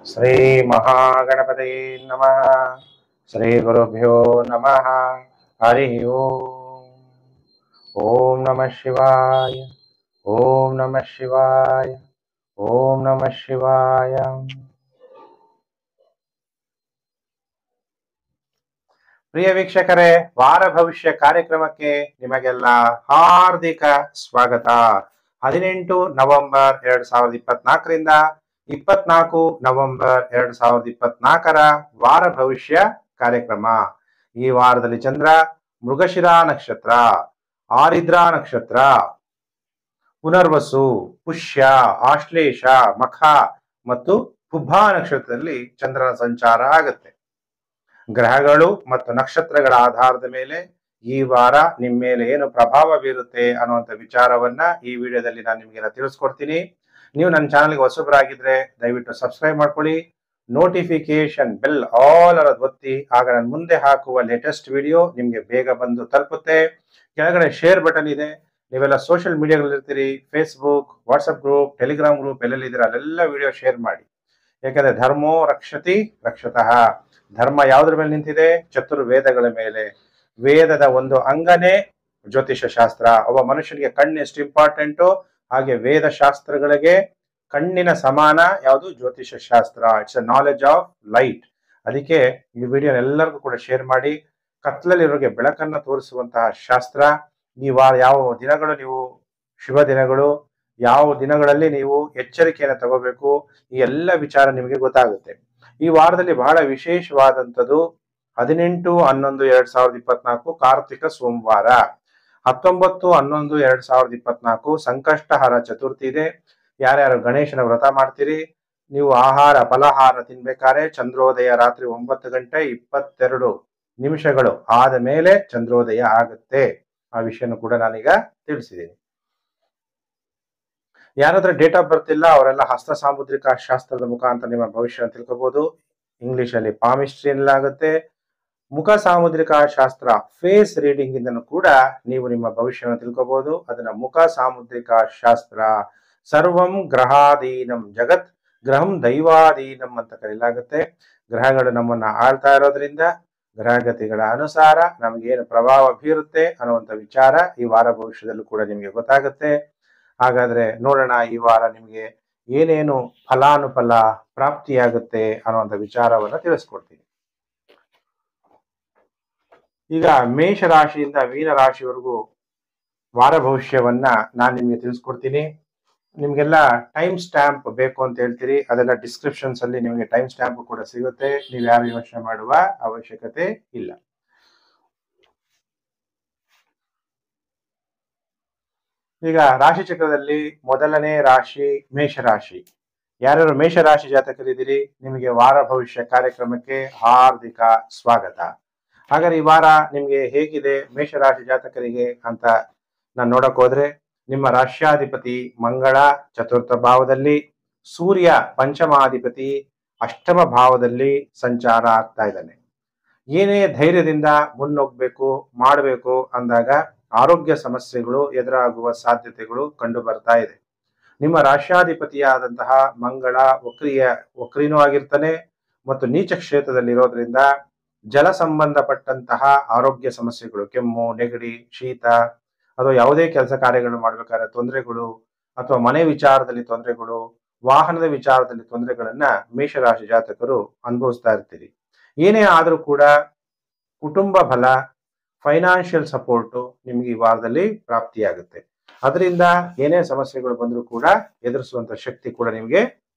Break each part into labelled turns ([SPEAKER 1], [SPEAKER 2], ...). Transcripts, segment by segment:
[SPEAKER 1] ಶ್ರೀ ಮಹಾಗಣಪತಯೇ ನಮಃ. ಶ್ರೀ ಗುರುಭ್ಯೋ ನಮಃ. ಹರಿ ಓಂ. ಓಂ ನಮಃ ಶಿವಾಯ. ಓಂ ನಮಃ ಶಿವಾಯ. ಓಂ ನಮಃ ಶಿವಾಯ. ಪ್ರಿಯ ವೀಕ್ಷಕರೇ, ವಾರ ಭವಿಷ್ಯ ಕಾರ್ಯಕ್ರಮಕ್ಕೆ ನಿಮಗೆಲ್ಲ ಹಾರ್ದಿಕ ಸ್ವಾಗತ. 18 ನವೆಂಬರ್ 2024ರಿಂದ 24 ನವೆಂಬರ್ 2024ರ ವಾರ ಭವಿಷ್ಯ ಕಾರ್ಯಕ್ರಮ. ಈ ವಾರದಲ್ಲಿ ಚಂದ್ರ ಮೃಗಶಿರ ನಕ್ಷತ್ರ, ಆರಿದ್ರಾ ನಕ್ಷತ್ರ, ಪುನರ್ವಸು, ಪುಷ್ಯ, ಆಶ್ಲೇಷ, ಮಖ ಮತ್ತು ಪುಬ್ಬ ನಕ್ಷತ್ರದಲ್ಲಿ ಚಂದ್ರನ ಸಂಚಾರ ಆಗುತ್ತೆ. ಗ್ರಹಗಳು ಮತ್ತು ನಕ್ಷತ್ರಗಳ ಆಧಾರದ ಮೇಲೆ ಈ ವಾರ ನಿಮ್ಮ ಮೇಲೆ ಏನು ಪ್ರಭಾವ ಬೀರುತ್ತೆ ಅನ್ನುವಂಥ ವಿಚಾರವನ್ನ ಈ ವಿಡಿಯೋದಲ್ಲಿ ನಾನು ನಿಮಗೆಲ್ಲ ತಿಳಿಸ್ಕೊಡ್ತೀನಿ. ನೀವು ನನ್ನ ಚಾನಲ್ಗೆ ಹೊಸಬರಾಗಿದ್ರೆ ದಯವಿಟ್ಟು ಸಬ್ಸ್ಕ್ರೈಬ್ ಮಾಡ್ಕೊಳ್ಳಿ, ನೋಟಿಫಿಕೇಶನ್ ಬೆಲ್ ಆಲ್ ಅನ್ನೋದು ಒತ್ತಿ, ಆಗ ನಾನು ಮುಂದೆ ಹಾಕುವ ಲೇಟೆಸ್ಟ್ ವಿಡಿಯೋ ನಿಮಗೆ ಬೇಗ ಬಂದು ತಲುಪುತ್ತೆ. ಕೆಳಗಡೆ ಶೇರ್ ಬಟನ್ ಇದೆ. ನೀವೆಲ್ಲ ಸೋಷಿಯಲ್ ಮೀಡಿಯಾಗಳಿರ್ತೀರಿ, Facebook, WhatsApp group, Telegram group ಎಲ್ಲೆಲ್ಲಿದ್ದೀರ ಅಲ್ಲೆಲ್ಲ ವಿಡಿಯೋ ಶೇರ್ ಮಾಡಿ. ಯಾಕಂದ್ರೆ ಧರ್ಮೋ ರಕ್ಷತಿ ರಕ್ಷತಃ. ಧರ್ಮ ಯಾವುದ್ರ ಮೇಲೆ ನಿಂತಿದೆ? ಚತುರ್ವೇದಗಳ ಮೇಲೆ. ವೇದದ ಒಂದು ಅಂಗನೇ ಜ್ಯೋತಿಷ ಶಾಸ್ತ್ರ. ಒಬ್ಬ ಮನುಷ್ಯನಿಗೆ ಕಣ್ಣು ಎಷ್ಟು ಇಂಪಾರ್ಟೆಂಟು, ಹಾಗೆ ವೇದ ಶಾಸ್ತ್ರಗಳಿಗೆ ಕಣ್ಣಿನ ಸಮಾನ ಯಾವುದು? ಜ್ಯೋತಿಷ ಶಾಸ್ತ್ರ. It's a knowledge of light. ಅದಕ್ಕೆ ಈ ವಿಡಿಯೋ ಎಲ್ಲರಿಗೂ ಕೂಡ ಶೇರ್ ಮಾಡಿ. ಕತ್ಲಲ್ಲಿರೋರಿಗೆ ಬೆಳಕನ್ನು ತೋರಿಸುವಂತಹ ಶಾಸ್ತ್ರ. ಈ ವಾರ ಯಾವ ದಿನಗಳು ನೀವು ಶುಭ ದಿನಗಳು, ಯಾವ ದಿನಗಳಲ್ಲಿ ನೀವು ಎಚ್ಚರಿಕೆಯನ್ನು ತಗೋಬೇಕು, ಈ ಎಲ್ಲ ವಿಚಾರ ನಿಮಗೆ ಗೊತ್ತಾಗುತ್ತೆ. ಈ ವಾರದಲ್ಲಿ ಬಹಳ ವಿಶೇಷವಾದಂಥದ್ದು 18-11-2024 ಕಾರ್ತಿಕ ಸೋಮವಾರ. 19-11-2024 ಸಂಕಷ್ಟಹರ ಚತುರ್ಥಿ ಇದೆ. ಯಾರ್ಯಾರು ಗಣೇಶನ ವ್ರತ ಮಾಡ್ತೀರಿ, ನೀವು ಆಹಾರ ಫಲಹಾರ ತಿನ್ಬೇಕಾದ್ರೆ ಚಂದ್ರೋದಯ ರಾತ್ರಿ 9:22 ಆದ ಮೇಲೆ ಚಂದ್ರೋದಯ ಆಗುತ್ತೆ. ಆ ವಿಷಯನೂ ಕೂಡ ನಾನೀಗ ತಿಳಿಸಿದ್ದೀನಿ. ಯಾರಾದ್ರೂ ಡೇಟ್ ಆಫ್ ಬರ್ತ್ ಇಲ್ಲ ಅವರೆಲ್ಲ ಹಸ್ತ ಸಾಮುದ್ರಿಕ ಶಾಸ್ತ್ರದ ಮುಖಾಂತರ ನಿಮ್ಮ ಭವಿಷ್ಯ ತಿಳ್ಕೋಬಹುದು. ಇಂಗ್ಲಿಷ್ ಅಲ್ಲಿ ಪಾಮಿಸ್ಟ್ರಿ ಆಗುತ್ತೆ. ಮುಖ ಸಾಮುದ್ರಿಕ ಶಾಸ್ತ್ರ ಫೇಸ್ ರೀಡಿಂಗ್ ಇಂದನೂ ಕೂಡ ನೀವು ನಿಮ್ಮ ಭವಿಷ್ಯವನ್ನು ತಿಳ್ಕೋಬಹುದು. ಅದನ್ನ ಮುಖ ಸಾಮುದ್ರಿಕ ಶಾಸ್ತ್ರ. ಸರ್ವಂ ಗ್ರಹಾಧೀನಂ ಜಗತ್ ಗ್ರಹಂ ದೈವಾಧೀನಂ ಅಂತ ಕರೆಯಲಾಗುತ್ತೆ. ಗ್ರಹಗಳು ನಮ್ಮನ್ನ ಆಳ್ತಾ ಇರೋದ್ರಿಂದ ಗ್ರಹಗತಿಗಳ ಅನುಸಾರ ನಮಗೇನು ಪ್ರಭಾವ ಬೀರುತ್ತೆ ಅನ್ನುವಂಥ ವಿಚಾರ ಈ ವಾರ ಭವಿಷ್ಯದಲ್ಲೂ ಕೂಡ ನಿಮಗೆ ಗೊತ್ತಾಗುತ್ತೆ. ಹಾಗಾದ್ರೆ ನೋಡೋಣ ಈ ವಾರ ನಿಮಗೆ ಏನೇನು ಫಲಾನುಫಲ ಪ್ರಾಪ್ತಿಯಾಗುತ್ತೆ ಅನ್ನುವಂಥ ವಿಚಾರವನ್ನ ತಿಳಿಸ್ಕೊಡ್ತೀನಿ. ಈಗ ಮೇಷ ರಾಶಿಯಿಂದ ಮೀನ ರಾಶಿವರೆಗೂ ವಾರ ಭವಿಷ್ಯವನ್ನ ನಾನು ನಿಮಗೆ ತಿಳಿಸ್ಕೊಡ್ತೀನಿ. ನಿಮ್ಗೆಲ್ಲ ಟೈಮ್ ಸ್ಟ್ಯಾಂಪ್ ಬೇಕು ಅಂತ ಹೇಳ್ತೀರಿ, ಅದೆಲ್ಲ ಡಿಸ್ಕ್ರಿಪ್ಷನ್ಸ್ ಅಲ್ಲಿ ನಿಮಗೆ ಟೈಮ್ ಸ್ಟ್ಯಾಂಪ್ ಕೂಡ ಸಿಗುತ್ತೆ. ನೀವು ಯಾರು ಯೋಚನೆ ಮಾಡುವ ಅವಶ್ಯಕತೆ ಇಲ್ಲ. ಈಗ ರಾಶಿ ಚಕ್ರದಲ್ಲಿ ಮೊದಲನೇ ರಾಶಿ ಮೇಷರಾಶಿ. ಯಾರ್ಯಾರು ಮೇಷರಾಶಿ ಜಾತಕರಿದ್ದೀರಿ, ನಿಮಗೆ ವಾರ ಭವಿಷ್ಯ ಕಾರ್ಯಕ್ರಮಕ್ಕೆ ಹಾರ್ದಿಕ ಸ್ವಾಗತ. ಹಾಗಾದ್ರೆ ಈ ವಾರ ನಿಮ್ಗೆ ಹೇಗಿದೆ ಮೇಷರಾಶಿ ಜಾತಕರಿಗೆ ಅಂತ ನಾನು ನೋಡಕ್ ಹೋದ್ರೆ, ನಿಮ್ಮ ರಾಶ್ಯಾಧಿಪತಿ ಮಂಗಳ ಚತುರ್ಥ ಭಾವದಲ್ಲಿ, ಸೂರ್ಯ ಪಂಚಮಾಧಿಪತಿ ಅಷ್ಟಮ ಭಾವದಲ್ಲಿ ಸಂಚಾರ ಆಗ್ತಾ ಇದ್ದಾನೆ. ಏನೇ ಧೈರ್ಯದಿಂದ ಮುನ್ನುಗ್ಗಬೇಕು ಮಾಡಬೇಕು ಅಂದಾಗ ಆರೋಗ್ಯ ಸಮಸ್ಯೆಗಳು ಎದುರಾಗುವ ಸಾಧ್ಯತೆಗಳು ಕಂಡು ಬರ್ತಾ ಇದೆ. ನಿಮ್ಮ ರಾಶ್ಯಾಧಿಪತಿಯಾದಂತಹ ಮಂಗಳ ವಕ್ರಿನೂ ಆಗಿರ್ತಾನೆ ಮತ್ತು ನೀಚ ಕ್ಷೇತ್ರದಲ್ಲಿ ಇರೋದ್ರಿಂದ ಜಲ ಸಂಬಂಧಪಟ್ಟಂತಹ ಆರೋಗ್ಯ ಸಮಸ್ಯೆಗಳು, ಕೆಮ್ಮು, ನೆಗಡಿ, ಶೀತ, ಅಥವಾ ಯಾವುದೇ ಕೆಲಸ ಕಾರ್ಯಗಳನ್ನು ಮಾಡ್ಬೇಕಾದ್ರೆ ತೊಂದರೆಗಳು, ಅಥವಾ ಮನೆ ವಿಚಾರದಲ್ಲಿ ತೊಂದರೆಗಳು, ವಾಹನದ ವಿಚಾರದಲ್ಲಿ ತೊಂದರೆಗಳನ್ನ ಮೇಷರಾಶಿ ಜಾತಕರು ಅನುಭವಿಸ್ತಾ ಇರ್ತೀರಿ. ಏನೇ ಆದರೂ ಕೂಡ ಕುಟುಂಬ ಬಲ, ಫೈನಾನ್ಷಿಯಲ್ ಸಪೋರ್ಟು ನಿಮ್ಗೆ ಈ ವಾರದಲ್ಲಿ ಪ್ರಾಪ್ತಿಯಾಗುತ್ತೆ. ಅದರಿಂದ ಏನೇ ಸಮಸ್ಯೆಗಳು ಬಂದರೂ ಕೂಡ ಎದುರಿಸುವಂತ ಶಕ್ತಿ ಕೂಡ ನಿಮಗೆ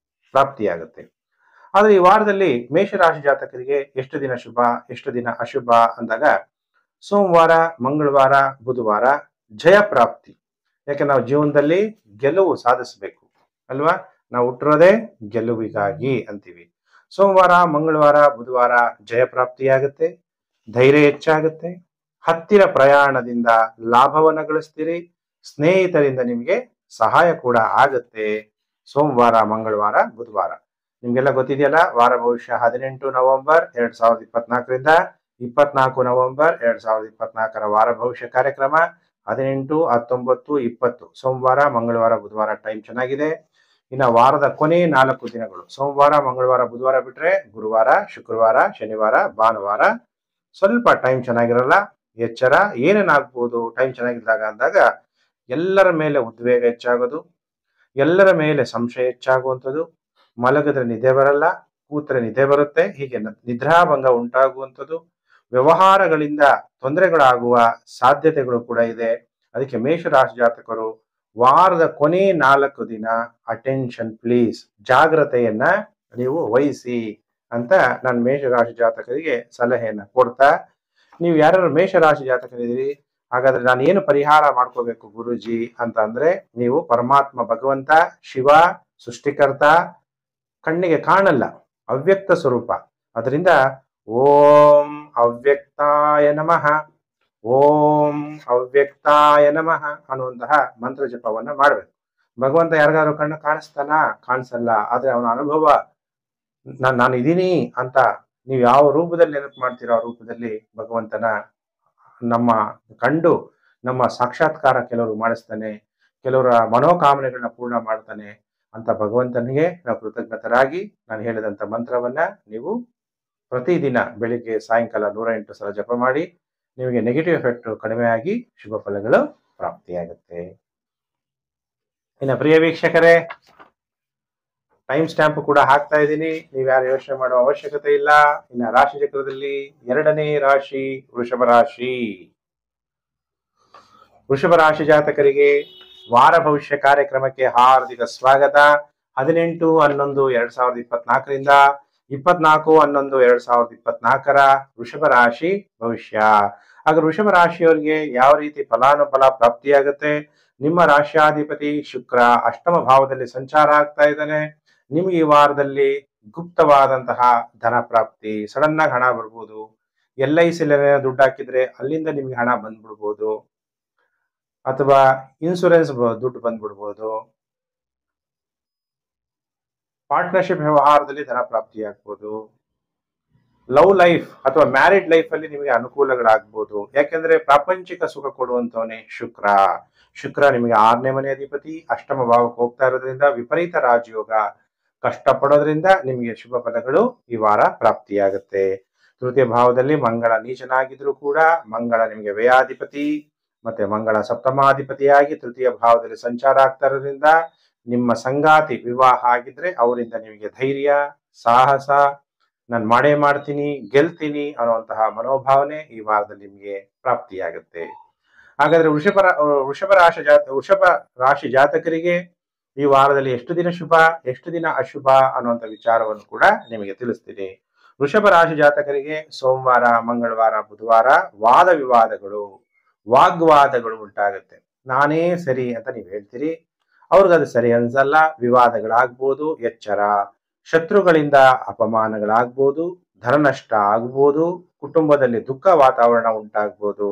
[SPEAKER 1] ಪ್ರಾಪ್ತಿಯಾಗುತ್ತೆ. ಆದ್ರೆ ಈ ವಾರದಲ್ಲಿ ಮೇಷರಾಶಿ ಜಾತಕರಿಗೆ ಎಷ್ಟು ದಿನ ಶುಭ ಎಷ್ಟು ದಿನ ಅಶುಭ ಅಂದಾಗ, ಸೋಮವಾರ, ಮಂಗಳವಾರ, ಬುಧವಾರ ಜಯ ಪ್ರಾಪ್ತಿ. ಯಾಕೆ ನಾವು ಜೀವನದಲ್ಲಿ ಗೆಲುವು ಸಾಧಿಸಬೇಕು ಅಲ್ವಾ, ನಾವು ಹುಟ್ಟಿರೋದೇ ಗೆಲುವಿಗಾಗಿ ಅಂತೀವಿ. ಸೋಮವಾರ, ಮಂಗಳವಾರ, ಬುಧವಾರ ಜಯ ಪ್ರಾಪ್ತಿಯಾಗುತ್ತೆ, ಧೈರ್ಯ ಹೆಚ್ಚಾಗುತ್ತೆ, ಹತ್ತಿರ ಪ್ರಯಾಣದಿಂದ ಲಾಭವನ್ನ ಗಳಿಸ್ತೀರಿ, ಸ್ನೇಹಿತರಿಂದ ನಿಮಗೆ ಸಹಾಯ ಕೂಡ ಆಗುತ್ತೆ. ಸೋಮವಾರ, ಮಂಗಳವಾರ, ಬುಧವಾರ ನಿಮ್ಗೆಲ್ಲ ಗೊತ್ತಿದೆಯಲ್ಲ. ವಾರ ಭವಿಷ್ಯ 18 ನವೆಂಬರ್ 2024ರಿಂದ 24 ನವೆಂಬರ್ 2024ರ ವಾರ ಭವಿಷ್ಯ ಕಾರ್ಯಕ್ರಮ. 18, 19, 20 ಸೋಮವಾರ, ಮಂಗಳವಾರ, ಬುಧವಾರ ಟೈಮ್ ಚೆನ್ನಾಗಿದೆ. ಇನ್ನು ವಾರದ ಕೊನೆ 4 ದಿನಗಳು ಸೋಮವಾರ, ಮಂಗಳವಾರ, ಬುಧವಾರ ಬಿಟ್ರೆ ಗುರುವಾರ, ಶುಕ್ರವಾರ, ಶನಿವಾರ, ಭಾನುವಾರ ಸ್ವಲ್ಪ ಟೈಮ್ ಚೆನ್ನಾಗಿರಲ್ಲ. ಎಚ್ಚರ ಏನೇನಾಗ್ಬೋದು ಟೈಮ್ ಚೆನ್ನಾಗಿದ್ದಾಗ ಅಂದಾಗ ಎಲ್ಲರ ಮೇಲೆ ಉದ್ವೇಗ ಹೆಚ್ಚಾಗೋದು, ಎಲ್ಲರ ಮೇಲೆ ಸಂಶಯ ಹೆಚ್ಚಾಗುವಂಥದ್ದು, ಮಲಗಿದ್ರೆ ನಿದ್ದೆ ಬರಲ್ಲ, ಕೂತ್ರೆ ನಿದ್ದೆ ಬರುತ್ತೆ, ಹೀಗೆ ನಿದ್ರಾಭಂಗ ಉಂಟಾಗುವಂಥದ್ದು, ವ್ಯವಹಾರಗಳಿಂದ ತೊಂದರೆಗಳಾಗುವ ಸಾಧ್ಯತೆಗಳು ಕೂಡ ಇದೆ. ಅದಕ್ಕೆ ಮೇಷರಾಶಿ ಜಾತಕರು ವಾರದ ಕೊನೆ 4 ದಿನ ಅಟೆನ್ಷನ್ ಪ್ಲೀಸ್, ಜಾಗ್ರತೆಯನ್ನ ನೀವು ವಹಿಸಿ ಅಂತ ನಾನು ಮೇಷರಾಶಿ ಜಾತಕರಿಗೆ ಸಲಹೆಯನ್ನ ಕೊಡ್ತಾ, ನೀವು ಯಾರು ಮೇಷರಾಶಿ ಜಾತಕರಿದ್ದೀರಿ, ಹಾಗಾದ್ರೆ ನಾನು ಏನು ಪರಿಹಾರ ಮಾಡ್ಕೋಬೇಕು ಗುರುಜಿ ಅಂತ ಅಂದ್ರೆ, ನೀವು ಪರಮಾತ್ಮ ಭಗವಂತ ಶಿವ ಸೃಷ್ಟಿಕರ್ತ ಕಣ್ಣಿಗೆ ಕಾಣಲ್ಲ, ಅವ್ಯಕ್ತ ಸ್ವರೂಪ. ಅದರಿಂದ ಓಂ ಅವ್ಯಕ್ತಾಯ ನಮಃ, ಓಂ ಅವ್ಯಕ್ತಾಯ ನಮಃ ಅನ್ನುವಂತಹ ಮಂತ್ರ ಜಪವನ್ನ ಮಾಡಬೇಕು. ಭಗವಂತ ಯಾರಿಗಾದ್ರು ಕಣ್ಣು ಕಾಣಿಸಲ್ಲ, ಆದ್ರೆ ಅವನ ಅನುಭವ ನಾನು ಇದೀನಿ ಅಂತ ನೀವು ಯಾವ ರೂಪದಲ್ಲಿ ನೆನಪು ಮಾಡ್ತೀರೋ ಆ ರೂಪದಲ್ಲಿ ಭಗವಂತನ ನಮ್ಮ ಕಂಡು ನಮ್ಮ ಸಾಕ್ಷಾತ್ಕಾರ ಕೆಲವರು ಮಾಡಿಸ್ತಾನೆ, ಕೆಲವರ ಮನೋಕಾಮನೆಗಳನ್ನ ಪೂರ್ಣ ಮಾಡ್ತಾನೆ ಅಂತ ಭಗವಂತನಿಗೆ ನಾವು ಕೃತಜ್ಞತರಾಗಿ ನಾನು ಹೇಳಿದಂತ ಮಂತ್ರವನ್ನ ನೀವು ಪ್ರತಿದಿನ ಬೆಳಿಗ್ಗೆ ಸಾಯಂಕಾಲ 108 ಸಲ ಜಪ ಮಾಡಿ. ನಿಮಗೆ ನೆಗೆಟಿವ್ ಎಫೆಕ್ಟ್ ಕಡಿಮೆಯಾಗಿ ಶುಭ ಫಲಗಳು ಪ್ರಾಪ್ತಿಯಾಗುತ್ತೆ. ಇನ್ನು ಪ್ರಿಯ ವೀಕ್ಷಕರೇ, ಟೈಮ್ ಸ್ಟ್ಯಾಂಪ್ ಕೂಡ ಹಾಕ್ತಾ ಇದ್ದೀನಿ, ನೀವ್ಯಾರು ಯೋಚನೆ ಮಾಡುವ ಅವಶ್ಯಕತೆ ಇಲ್ಲ. ಇನ್ನು ರಾಶಿ ಚಕ್ರದಲ್ಲಿ 2ನೇ ರಾಶಿ ವೃಷಭ ರಾಶಿ. ವೃಷಭ ರಾಶಿ ಜಾತಕರಿಗೆ ವಾರ ಭವಿಷ್ಯ ಕಾರ್ಯಕ್ರಮಕ್ಕೆ ಹಾರ್ದಿಕ ಸ್ವಾಗತ. 18-11-2024ರಿಂದ 24-11-2024 ವೃಷಭ ರಾಶಿ ಭವಿಷ್ಯ. ಆಗ ವೃಷಭ ರಾಶಿಯವರಿಗೆ ಯಾವ ರೀತಿ ಫಲಾನುಫಲ ಪ್ರಾಪ್ತಿಯಾಗುತ್ತೆ? ನಿಮ್ಮ ರಾಶ್ಯಾಧಿಪತಿ ಶುಕ್ರ ಅಷ್ಟಮ ಭಾವದಲ್ಲಿ ಸಂಚಾರ ಆಗ್ತಾ ಇದ್ದಾನೆ. ನಿಮ್ಗೆ ಈ ವಾರದಲ್ಲಿ ಗುಪ್ತವಾದಂತಹ ಧನ ಪ್ರಾಪ್ತಿ, ಸಡನ್ ಆಗಿ ಹಣ ಬರ್ಬೋದು. LIC ದುಡ್ಡು ಹಾಕಿದ್ರೆ ಅಲ್ಲಿಂದ ನಿಮ್ಗೆ ಹಣ ಬಂದ್ಬಿಡ್ಬೋದು, ಅಥವಾ ಇನ್ಶೂರೆನ್ಸ್ ದುಡ್ಡು ಬಂದ್ಬಿಡ್ಬೋದು. ಪಾರ್ಟ್ನರ್ಶಿಪ್ ವ್ಯವಹಾರದಲ್ಲಿ ಧನ ಪ್ರಾಪ್ತಿಯಾಗ್ಬೋದು. ಲವ್ ಲೈಫ್ ಅಥವಾ ಮ್ಯಾರಿಡ್ ಲೈಫ್ ಅಲ್ಲಿ ನಿಮಗೆ ಅನುಕೂಲಗಳಾಗ್ಬೋದು. ಯಾಕೆಂದ್ರೆ ಪ್ರಾಪಂಚಿಕ ಸುಖ ಕೊಡುವಂತವನೇ ಶುಕ್ರ. ಶುಕ್ರ ನಿಮಗೆ 6ನೇ ಮನೆ ಅಧಿಪತಿ, ಅಷ್ಟಮ ಭಾವಕ್ಕೆ ಹೋಗ್ತಾ ಇರೋದ್ರಿಂದ ವಿಪರೀತ ರಾಜಯೋಗ. ಕಷ್ಟಪಡೋದ್ರಿಂದ ನಿಮಗೆ ಶುಭ ಫಲಗಳು ಈ ವಾರ ಪ್ರಾಪ್ತಿಯಾಗುತ್ತೆ. ತೃತೀಯ ಭಾವದಲ್ಲಿ ಮಂಗಳ ನೀಚನಾಗಿದ್ರು ಕೂಡ ಮಂಗಳ ನಿಮಗೆ ವ್ಯಯಾಧಿಪತಿ, ಮತ್ತೆ ಮಂಗಳ ಸಪ್ತಮಾಧಿಪತಿಯಾಗಿ ತೃತೀಯ ಭಾವದಲ್ಲಿ ಸಂಚಾರ ಆಗ್ತಾ ಇರೋದ್ರಿಂದ ನಿಮ್ಮ ಸಂಗಾತಿ ವಿವಾಹ ಆಗಿದ್ರೆ ಅವರಿಂದ ನಿಮಗೆ ಧೈರ್ಯ, ಸಾಹಸ, ನಾನು ಮಾಡೇ ಮಾಡ್ತೀನಿ, ಗೆಲ್ತೀನಿ ಅನ್ನುವಂತಹ ಮನೋಭಾವನೆ ಈ ವಾರದಲ್ಲಿ ನಿಮಗೆ ಪ್ರಾಪ್ತಿಯಾಗುತ್ತೆ. ಹಾಗಾದ್ರೆ ವೃಷಭ ರಾಶಿ ಜಾತಕರಿಗೆ ಈ ವಾರದಲ್ಲಿ ಎಷ್ಟು ದಿನ ಶುಭ, ಎಷ್ಟು ದಿನ ಅಶುಭ ಅನ್ನುವಂಥ ವಿಚಾರವನ್ನು ಕೂಡ ನಿಮಗೆ ತಿಳಿಸ್ತೀನಿ. ವೃಷಭ ರಾಶಿ ಜಾತಕರಿಗೆ ಸೋಮವಾರ, ಮಂಗಳವಾರ, ಬುಧವಾರ ವಾದ ವಿವಾದಗಳು, ವಾಗ್ವಾದಗಳು ಉಂಟಾಗುತ್ತೆ. ನಾನೇ ಸರಿ ಅಂತ ನೀವು ಹೇಳ್ತೀರಿ, ಅವ್ರಿಗದು ಸರಿ ಅನ್ಸಲ್ಲ, ವಿವಾದಗಳಾಗ್ಬೋದು. ಎಚ್ಚರ, ಶತ್ರುಗಳಿಂದ ಅಪಮಾನಗಳಾಗ್ಬೋದು, ಧನ ನಷ್ಟ ಆಗ್ಬೋದು, ಕುಟುಂಬದಲ್ಲಿ ದುಃಖ ವಾತಾವರಣ ಉಂಟಾಗ್ಬೋದು.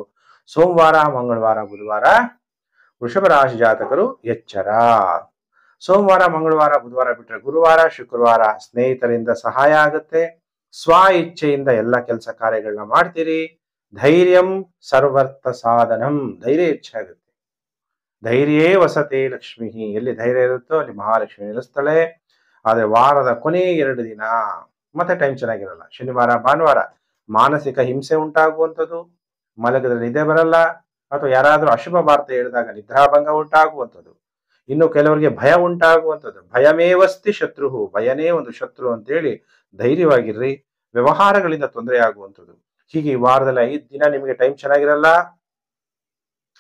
[SPEAKER 1] ಸೋಮವಾರ, ಮಂಗಳವಾರ, ಬುಧವಾರ ವೃಷಭ ರಾಶಿ ಜಾತಕರು ಎಚ್ಚರ. ಸೋಮವಾರ, ಮಂಗಳವಾರ, ಬುಧವಾರ ಬಿಟ್ಟರೆ ಗುರುವಾರ, ಶುಕ್ರವಾರ ಸ್ನೇಹಿತರಿಂದ ಸಹಾಯ ಆಗುತ್ತೆ. ಸ್ವ ಇಚ್ಛೆಯಿಂದ ಎಲ್ಲ ಕೆಲಸ ಕಾರ್ಯಗಳನ್ನ ಮಾಡ್ತೀರಿ. ಧೈರ್ಯಂ ಸರ್ವರ್ಥ ಸಾಧನಂ, ಧೈರ್ಯ ಹೆಚ್ಚಾಗುತ್ತೆ. ಧೈರ್ಯೇ ವಸತೆ ಲಕ್ಷ್ಮಿ, ಎಲ್ಲಿ ಧೈರ್ಯ ಇರುತ್ತೋ ಅಲ್ಲಿ ಮಹಾಲಕ್ಷ್ಮಿ ನೆಲೆಸ್ತಾಳೆ. ಆದ್ರೆ ವಾರದ ಕೊನೆ 2 ದಿನ ಮತ್ತೆ ಟೈಮ್ ಚೆನ್ನಾಗಿರಲ್ಲ. ಶನಿವಾರ, ಭಾನುವಾರ ಮಾನಸಿಕ ಹಿಂಸೆ ಉಂಟಾಗುವಂಥದ್ದು, ಮಲಗಿದ್ರೆ ನಿದ್ದೆ ಬರಲ್ಲ, ಅಥವಾ ಯಾರಾದ್ರೂ ಅಶುಭ ವಾರ್ತೆ ಹೇಳಿದಾಗ ನಿದ್ರಾಭಂಗ ಉಂಟಾಗುವಂಥದ್ದು. ಇನ್ನು ಕೆಲವರಿಗೆ ಭಯ ಉಂಟಾಗುವಂಥದ್ದು. ಭಯಮೇವಸ್ತಿ ಶತ್ರು, ಭಯನೇ ಒಂದು ಶತ್ರು ಅಂತೇಳಿ ಧೈರ್ಯವಾಗಿರ್ರಿ. ವ್ಯವಹಾರಗಳಿಂದ ತೊಂದರೆ ಆಗುವಂಥದ್ದು. ಹೀಗೆ ಈ ವಾರದಲ್ಲಿ 5 ದಿನ ನಿಮಗೆ ಟೈಮ್ ಚೆನ್ನಾಗಿರಲ್ಲ.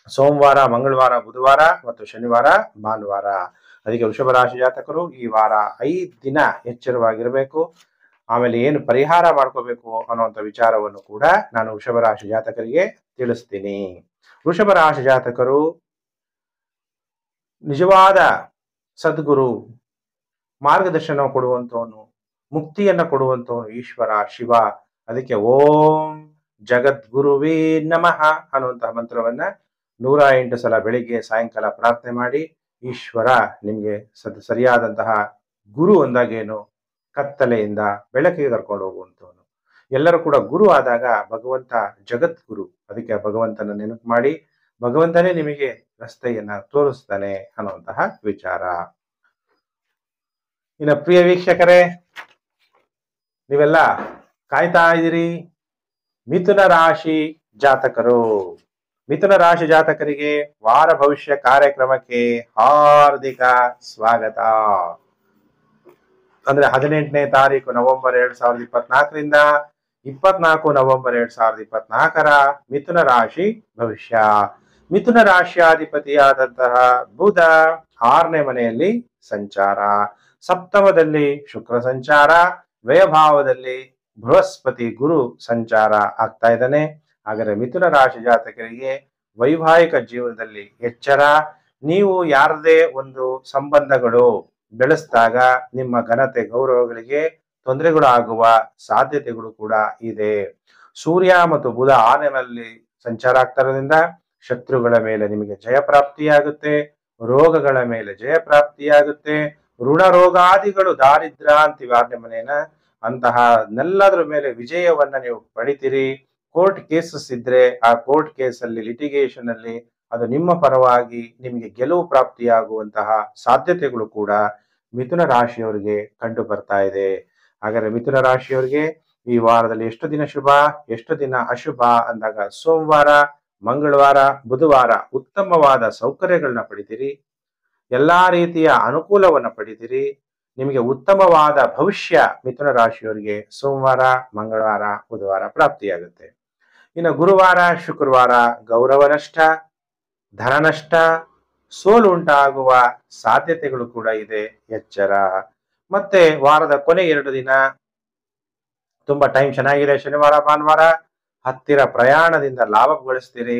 [SPEAKER 1] ಸೋಮವಾರ, ಮಂಗಳವಾರ, ಬುಧವಾರ ಮತ್ತು ಶನಿವಾರ, ಭಾನುವಾರ. ಅದಕ್ಕೆ ವೃಷಭ ರಾಶಿ ಜಾತಕರು ಈ ವಾರ 5 ದಿನ ಎಚ್ಚರವಾಗಿರಬೇಕು. ಆಮೇಲೆ ಏನು ಪರಿಹಾರ ಮಾಡ್ಕೋಬೇಕು ಅನ್ನುವಂಥ ವಿಚಾರವನ್ನು ಕೂಡ ನಾನು ವೃಷಭ ರಾಶಿ ಜಾತಕರಿಗೆ ತಿಳಿಸ್ತೀನಿ. ವೃಷಭ ರಾಶಿ ಜಾತಕರು ನಿಜವಾದ ಸದ್ಗುರು, ಮಾರ್ಗದರ್ಶನ ಕೊಡುವಂತವನು, ಮುಕ್ತಿಯನ್ನ ಕೊಡುವಂತವನು ಈಶ್ವರ ಶಿವ. ಅದಕ್ಕೆ ಓಂ ಜಗದ್ಗುರುವೇ ನಮಃ ಅನ್ನುವಂತಹ ಮಂತ್ರವನ್ನ 108 ಸಲ ಬೆಳಿಗ್ಗೆ ಸಾಯಂಕಾಲ ಪ್ರಾರ್ಥನೆ ಮಾಡಿ. ಈಶ್ವರ ನಿಮ್ಗೆ ಸರಿಯಾದಂತಹ ಗುರು ಅಂದಾಗೇನು, ಕತ್ತಲೆಯಿಂದ ಬೆಳಕಿಗೆ ಕರ್ಕೊಂಡು ಹೋಗುವಂತವನು. ಎಲ್ಲರೂ ಕೂಡ ಗುರು ಆದಾಗ ಭಗವಂತ ಜಗದ್ಗುರು. ಅದಕ್ಕೆ ಭಗವಂತನ ನೆನಪು ಮಾಡಿ, ಭಗವಂತನೇ ನಿಮಗೆ ರಸ್ತೆಯನ್ನ ತೋರಿಸ್ತಾನೆ ಅನ್ನುವಂತಹ ವಿಚಾರ. ಇನ್ನು ಪ್ರಿಯ ವೀಕ್ಷಕರೇ, ನೀವೆಲ್ಲ ಕಾಯ್ತಾ ಇದ್ದೀರಿ ಮಿಥುನ ರಾಶಿ ಜಾತಕರು. ಮಿಥುನ ರಾಶಿ ಜಾತಕರಿಗೆ ವಾರ ಭವಿಷ್ಯ ಕಾರ್ಯಕ್ರಮಕ್ಕೆ ಹಾರ್ದಿಕ ಸ್ವಾಗತ. ಅಂದ್ರೆ 18ನೇ ತಾರೀಕು ನವೆಂಬರ್ 2024ರಿಂದ 24 ನವೆಂಬರ್ 2024 ಮಿಥುನ ರಾಶಿ ಭವಿಷ್ಯ. ಮಿಥುನ ರಾಶಿಯಾಧಿಪತಿಯಾದಂತಹ ಬುಧ 6ನೇ ಮನೆಯಲ್ಲಿ ಸಂಚಾರ, ಸಪ್ತಮದಲ್ಲಿ ಶುಕ್ರ ಸಂಚಾರ, ವ್ಯಯಭಾವದಲ್ಲಿ ಬೃಹಸ್ಪತಿ ಗುರು ಸಂಚಾರ ಆಗ್ತಾ ಇದ್ದಾನೆ. ಹಾಗಾದ್ರೆ ಮಿಥುನ ರಾಶಿ ಜಾತಕರಿಗೆ ವೈವಾಹಿಕ ಜೀವನದಲ್ಲಿ ಎಚ್ಚರ. ನೀವು ಯಾರದೇ ಒಂದು ಸಂಬಂಧಗಳು ಬೆಳೆಸಿದಾಗ ನಿಮ್ಮ ಘನತೆ ಗೌರವಗಳಿಗೆ ತೊಂದರೆಗಳು ಆಗುವ ಸಾಧ್ಯತೆಗಳು ಕೂಡ ಇದೆ. ಸೂರ್ಯ ಮತ್ತು ಬುಧ 6ನೇ ಸಂಚಾರ ಆಗ್ತಾರೋದ್ರಿಂದ ಶತ್ರುಗಳ ಮೇಲೆ ನಿಮಗೆ ಜಯ ಪ್ರಾಪ್ತಿಯಾಗುತ್ತೆ, ರೋಗಗಳ ಮೇಲೆ ಜಯ ಪ್ರಾಪ್ತಿಯಾಗುತ್ತೆ, ಋಣ ರೋಗಾದಿಗಳು ದಾರಿದ್ರ ಅಂತೀವಿ 6ನೇ ಮನೆಯನ್ನ, ಅಂತಹ ನೆಲ್ಲದ್ರ ಮೇಲೆ ವಿಜಯವನ್ನ ನೀವು ಪಡಿತೀರಿ. ಕೋರ್ಟ್ ಕೇಸಸ್ ಇದ್ರೆ ಆ ಕೋರ್ಟ್ ಕೇಸಲ್ಲಿ ಲಿಟಿಗೇಷನ್ ಅಲ್ಲಿ ಅದು ನಿಮ್ಮ ಪರವಾಗಿ ನಿಮಗೆ ಗೆಲುವು ಪ್ರಾಪ್ತಿಯಾಗುವಂತಹ ಸಾಧ್ಯತೆಗಳು ಕೂಡ ಮಿಥುನ ರಾಶಿಯವರಿಗೆ ಕಂಡು ಬರ್ತಾ ಇದೆ. ಹಾಗಾದ್ರೆ ಮಿಥುನ ರಾಶಿಯವರಿಗೆ ಈ ವಾರದಲ್ಲಿ ಎಷ್ಟು ದಿನ ಶುಭ, ಎಷ್ಟು ದಿನ ಅಶುಭ ಅಂದಾಗ ಸೋಮವಾರ, ಮಂಗಳವಾರ, ಬುಧವಾರ ಉತ್ತಮವಾದ ಸೌಕರ್ಯಗಳನ್ನ ಪಡಿತೀರಿ, ಎಲ್ಲಾ ರೀತಿಯ ಅನುಕೂಲವನ್ನ ಪಡಿತೀರಿ. ನಿಮಗೆ ಉತ್ತಮವಾದ ಭವಿಷ್ಯ ಮಿಥುನ ರಾಶಿಯವರಿಗೆ ಸೋಮವಾರ, ಮಂಗಳವಾರ, ಬುಧವಾರ ಪ್ರಾಪ್ತಿಯಾಗುತ್ತೆ. ಇನ್ನು ಗುರುವಾರ, ಶುಕ್ರವಾರ ಗೌರವ ನಷ್ಟ, ಧನ ನಷ್ಟ, ಸೋಲು ಉಂಟಾಗುವ ಸಾಧ್ಯತೆಗಳು ಕೂಡ ಇದೆ, ಎಚ್ಚರ. ಮತ್ತೆ ವಾರದ ಕೊನೆ 2 ದಿನ ತುಂಬಾ ಟೈಮ್ ಚೆನ್ನಾಗಿದೆ. ಶನಿವಾರ, ಭಾನುವಾರ ಹತ್ತಿರ ಪ್ರಯಾಣದಿಂದ ಲಾಭ ಗಳಿಸ್ತೀರಿ,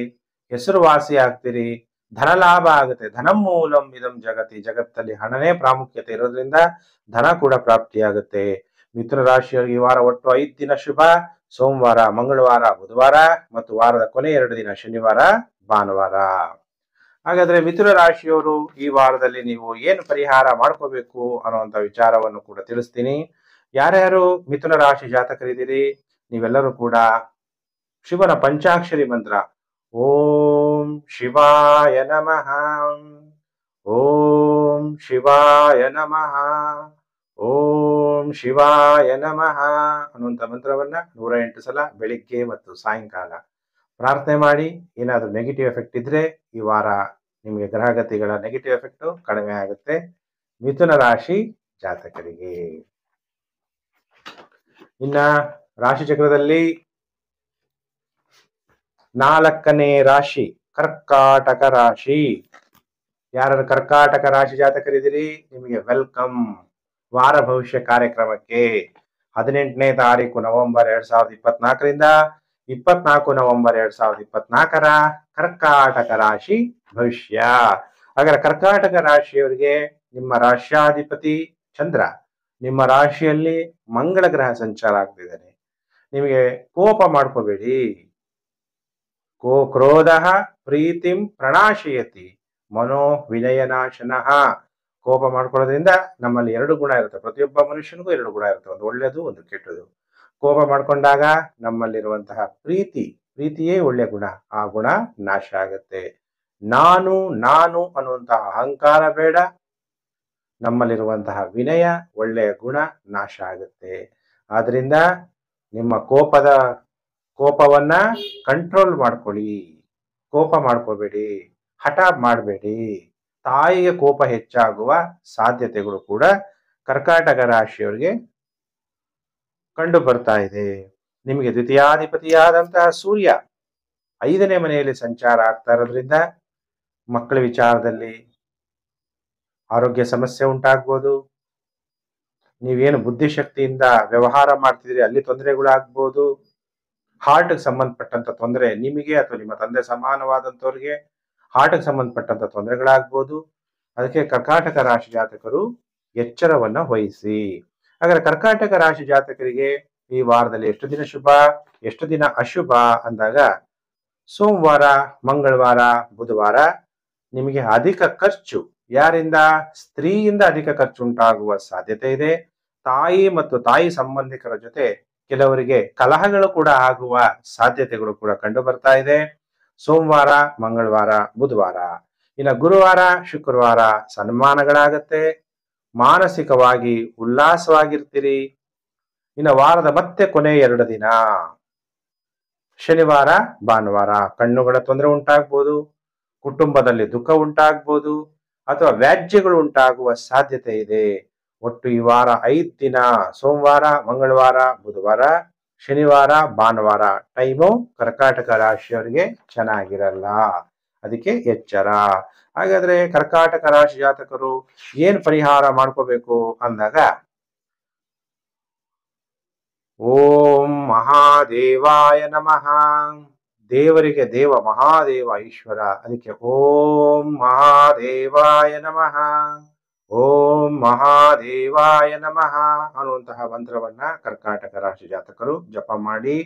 [SPEAKER 1] ಹೆಸರುವಾಸಿ ಆಗ್ತೀರಿ, ಧನ ಲಾಭ ಆಗುತ್ತೆ. ಧನಂ ಮೂಲಂ ಇದಂ ಜಗತಿ, ಜಗತ್ತಲ್ಲಿ ಹಣನೇ ಪ್ರಾಮುಖ್ಯತೆ ಇರೋದ್ರಿಂದ ಧನ ಕೂಡ ಪ್ರಾಪ್ತಿಯಾಗುತ್ತೆ. ಮಿಥುನ ರಾಶಿಯವರಿಗೆ ಈ ವಾರ ಒಟ್ಟು 5 ದಿನ ಶುಭ, ಸೋಮವಾರ, ಮಂಗಳವಾರ, ಬುಧವಾರ ಮತ್ತು ವಾರದ ಕೊನೆ 2 ದಿನ ಶನಿವಾರ, ಭಾನುವಾರ. ಹಾಗಾದ್ರೆ ಮಿಥುನ ರಾಶಿಯವರು ಈ ವಾರದಲ್ಲಿ ನೀವು ಏನು ಪರಿಹಾರ ಮಾಡ್ಕೋಬೇಕು ಅನ್ನುವಂತ ವಿಚಾರವನ್ನು ಕೂಡ ತಿಳಿಸ್ತೀನಿ. ಯಾರ್ಯಾರು ಮಿಥುನ ರಾಶಿ ಜಾತಕರಿದ್ದೀರಿ ನೀವೆಲ್ಲರೂ ಕೂಡ ಶಿವನ ಪಂಚಾಕ್ಷರಿ ಮಂತ್ರ ಓಂ ಶಿವಾಯ ನಮಃ, ಓಂ ಶಿವಾಯ ನಮಃ, ಓಂ ಶಿವಾಯ ನಮಃ ಅನ್ನುವಂಥ ಮಂತ್ರವನ್ನ 108 ಸಲ ಬೆಳಿಗ್ಗೆ ಮತ್ತು ಸಾಯಂಕಾಲ ಪ್ರಾರ್ಥನೆ ಮಾಡಿ. ಏನಾದರೂ ನೆಗೆಟಿವ್ ಎಫೆಕ್ಟ್ ಇದ್ರೆ ಈ ವಾರ ನಿಮಗೆ ಗ್ರಹಗತಿಗಳ ನೆಗೆಟಿವ್ ಎಫೆಕ್ಟ್ ಕಡಿಮೆ ಆಗುತ್ತೆ ಮಿಥುನ ರಾಶಿ ಜಾತಕರಿಗೆ. ಇನ್ನ ರಾಶಿ ಚಕ್ರದಲ್ಲಿ 4ನೇ ರಾಶಿ ಕರ್ಕಾಟಕ ರಾಶಿ. ಯಾರು ಕರ್ಕಾಟಕ ರಾಶಿ ಜಾತಕರಿದ್ದೀರಿ ನಿಮಗೆ ವೆಲ್ಕಮ್ ವಾರ ಭವಿಷ್ಯ ಕಾರ್ಯಕ್ರಮಕ್ಕೆ. 18ನೇ ತಾರೀಕು ನವೆಂಬರ್ 2024ರಿಂದ 24 ನವೆಂಬರ್ 2024 ಕರ್ಕಾಟಕ ರಾಶಿ ಭವಿಷ್ಯ. ಹಾಗಾದ್ರೆ ಕರ್ಕಾಟಕ ರಾಶಿಯವರಿಗೆ ನಿಮ್ಮ ರಾಶ್ಯಾಧಿಪತಿ ಚಂದ್ರ ನಿಮ್ಮ ರಾಶಿಯಲ್ಲಿ ಮಂಗಳ ಗ್ರಹ ಸಂಚಾರ ಆಗ್ತಿದ್ದಾನೆ. ನಿಮಗೆ ಕೋಪ ಮಾಡ್ಕೋಬೇಡಿ. ಕ್ರೋಧ ಪ್ರೀತಿಂ ಪ್ರಣಾಶಯತಿ ಮನೋ ವಿನಯನಾಶನಃ. ಕೋಪ ಮಾಡ್ಕೊಳ್ಳೋದ್ರಿಂದ ನಮ್ಮಲ್ಲಿ 2 ಗುಣ ಇರುತ್ತೆ. ಪ್ರತಿಯೊಬ್ಬ ಮನುಷ್ಯನಿಗೂ 2 ಗುಣ ಇರುತ್ತೆ, ಒಂದು ಒಳ್ಳೆಯದು, ಒಂದು ಕೆಟ್ಟದು. ಕೋಪ ಮಾಡ್ಕೊಂಡಾಗ ನಮ್ಮಲ್ಲಿರುವಂತಹ ಪ್ರೀತಿಯೇ ಒಳ್ಳೆಯ ಗುಣ, ಆ ಗುಣ ನಾಶ ಆಗುತ್ತೆ. ನಾನು ಅನ್ನುವಂತಹ ಅಹಂಕಾರ ಬೇಡ, ನಮ್ಮಲ್ಲಿರುವಂತಹ ವಿನಯ ಒಳ್ಳೆಯ ಗುಣ ನಾಶ ಆಗುತ್ತೆ. ಆದ್ರಿಂದ ನಿಮ್ಮ ಕೋಪವನ್ನ ಕಂಟ್ರೋಲ್ ಮಾಡ್ಕೊಳ್ಳಿ. ಕೋಪ ಮಾಡ್ಕೋಬೇಡಿ, ಹಠ ಮಾಡಬೇಡಿ. ತಾಯಿಗೆ ಕೋಪ ಹೆಚ್ಚಾಗುವ ಸಾಧ್ಯತೆಗಳು ಕೂಡ ಕರ್ಕಾಟಕ ರಾಶಿಯವರಿಗೆ ಕಂಡು ಬರ್ತಾ ಇದೆ. ನಿಮಗೆ ದ್ವಿತೀಯಾಧಿಪತಿಯಾದಂತಹ ಸೂರ್ಯ 5ನೇ ಮನೆಯಲ್ಲಿ ಸಂಚಾರ ಆಗ್ತಾ ಇರೋದ್ರಿಂದ ಮಕ್ಕಳ ವಿಚಾರದಲ್ಲಿ ಆರೋಗ್ಯ ಸಮಸ್ಯೆ ಉಂಟಾಗ್ಬೋದು. ನೀವೇನು ಬುದ್ಧಿಶಕ್ತಿಯಿಂದ ವ್ಯವಹಾರ ಮಾಡ್ತಿದ್ರಿ ಅಲ್ಲಿ ತೊಂದರೆಗಳಾಗ್ಬೋದು. ಹಾರ್ಟ್ಗೆ ಸಂಬಂಧಪಟ್ಟಂತ ತೊಂದರೆ ನಿಮಗೆ ಅಥವಾ ನಿಮ್ಮ ತಂದೆ ಸಮಾನವಾದಂಥವ್ರಿಗೆ ಹಾರ್ಟ್ಗೆ ಸಂಬಂಧಪಟ್ಟಂತ ತೊಂದರೆಗಳಾಗ್ಬೋದು. ಅದಕ್ಕೆ ಕರ್ಕಾಟಕ ರಾಶಿ ಜಾತಕರು ಎಚ್ಚರವನ್ನ ವಹಿಸಿ. ಹಾಗಾದ್ರೆ ಕರ್ಕಾಟಕ ರಾಶಿ ಜಾತಕರಿಗೆ ಈ ವಾರದಲ್ಲಿ ಎಷ್ಟು ದಿನ ಶುಭ, ಎಷ್ಟು ದಿನ ಅಶುಭ ಅಂದಾಗ ಸೋಮವಾರ, ಮಂಗಳವಾರ, ಬುಧವಾರ ನಿಮಗೆ ಅಧಿಕ ಖರ್ಚು. ಯಾರಿಂದ? ಸ್ತ್ರೀಯಿಂದ ಅಧಿಕ ಖರ್ಚು ಉಂಟಾಗುವ ಸಾಧ್ಯತೆ ಇದೆ. ತಾಯಿ ಮತ್ತು ತಾಯಿ ಸಂಬಂಧಿಕರ ಜೊತೆ ಕೆಲವರಿಗೆ ಕಲಹಗಳು ಕೂಡ ಆಗುವ ಸಾಧ್ಯತೆಗಳು ಕೂಡ ಕಂಡು ಬರ್ತಾ ಇದೆ ಸೋಮವಾರ, ಮಂಗಳವಾರ, ಬುಧವಾರ. ಇನ್ನು ಗುರುವಾರ, ಶುಕ್ರವಾರ ಸನ್ಮಾನಗಳಾಗತ್ತೆ. ಮಾನಸಿಕವಾಗಿ ಉಲ್ಲಾಸವಾಗಿರ್ತೀರಿ. ಇನ್ನು ವಾರದ ಮತ್ತೆ ಕೊನೆ 2 ದಿನ ಶನಿವಾರ ಭಾನುವಾರ ಕಣ್ಣುಗಳ ತೊಂದರೆ ಉಂಟಾಗ್ಬೋದು, ಕುಟುಂಬದಲ್ಲಿ ದುಃಖ ಉಂಟಾಗ್ಬೋದು, ಅಥವಾ ವ್ಯಾಜ್ಯಗಳು ಉಂಟಾಗುವ ಸಾಧ್ಯತೆ ಇದೆ. ಒಟ್ಟು ಈ ವಾರ 5 ದಿನ ಸೋಮವಾರ, ಮಂಗಳವಾರ, ಬುಧವಾರ, ಶನಿವಾರ, ಭಾನುವಾರ ಟೈಮು ಕರ್ಕಾಟಕ ರಾಶಿಯವರಿಗೆ ಚೆನ್ನಾಗಿರಲ್ಲ. ಅದಕ್ಕೆ ಎಚ್ಚರ. ಹಾಗಾದ್ರೆ ಕರ್ಕಾಟಕ ರಾಶಿ ಜಾತಕರು ಏನ್ ಪರಿಹಾರ ಮಾಡ್ಕೋಬೇಕು ಅಂದಾಗ, ಓಂ ಮಹಾದೇವಾಯ ನಮಃ. ದೇವರಿಗೆ ದೇವ ಮಹಾದೇವ ಈಶ್ವರ, ಅದಕ್ಕೆ ಓಂ ಮಹಾದೇವಾಯ ನಮಃ, ಓಂ ಮಹಾದೇವಾಯ ನಮಃ ಅನ್ನುವಂತಹ ಮಂತ್ರವನ್ನ ಕರ್ಕಾಟಕ ರಾಶಿ ಜಾತಕರು ಜಪ ಮಾಡಿ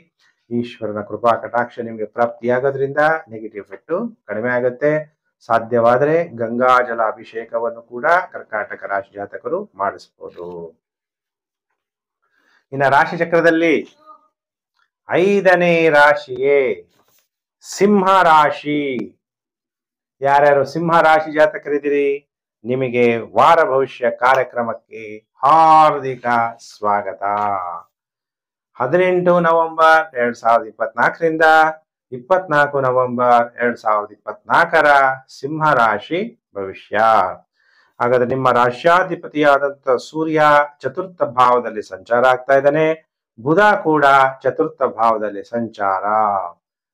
[SPEAKER 1] ಈಶ್ವರನ ಕೃಪಾ ಕಟಾಕ್ಷ ನಿಮಗೆ ಪ್ರಾಪ್ತಿಯಾಗೋದ್ರಿಂದ ನೆಗೆಟಿವ್ ಎಫೆಕ್ಟ್ ಕಡಿಮೆ ಆಗುತ್ತೆ. ಸಾಧ್ಯವಾದರೆ ಗಂಗಾಜಲ ಅಭಿಷೇಕವನ್ನು ಕೂಡ ಕರ್ಕಾಟಕ ರಾಶಿ ಜಾತಕರು ಮಾಡಿಸ್ಬೋದು. ಇನ್ನು ರಾಶಿ ಚಕ್ರದಲ್ಲಿ 5ನೇ ರಾಶಿಯೇ ಸಿಂಹ ರಾಶಿ. ಯಾರ್ಯಾರು ಸಿಂಹ ರಾಶಿ ಜಾತಕರಿದ್ದೀರಿ, ನಿಮಗೆ ವಾರ ಭವಿಷ್ಯ ಕಾರ್ಯಕ್ರಮಕ್ಕೆ ಹಾರ್ದಿಕ ಸ್ವಾಗತ. 18 ನವೆಂಬರ್ 2024ರಿಂದ 24 ನವೆಂಬರ್ 2024ರ ಸಿಂಹ ರಾಶಿ ಭವಿಷ್ಯ. ಹಾಗಾದ್ರೆ ನಿಮ್ಮ ರಾಶ್ಯಾಧಿಪತಿಯಾದಂತ ಸೂರ್ಯ ಚತುರ್ಥ ಭಾವದಲ್ಲಿ ಸಂಚಾರ ಆಗ್ತಾ ಇದ್ದಾನೆ. ಬುಧ ಕೂಡ ಚತುರ್ಥ ಭಾವದಲ್ಲಿ ಸಂಚಾರ.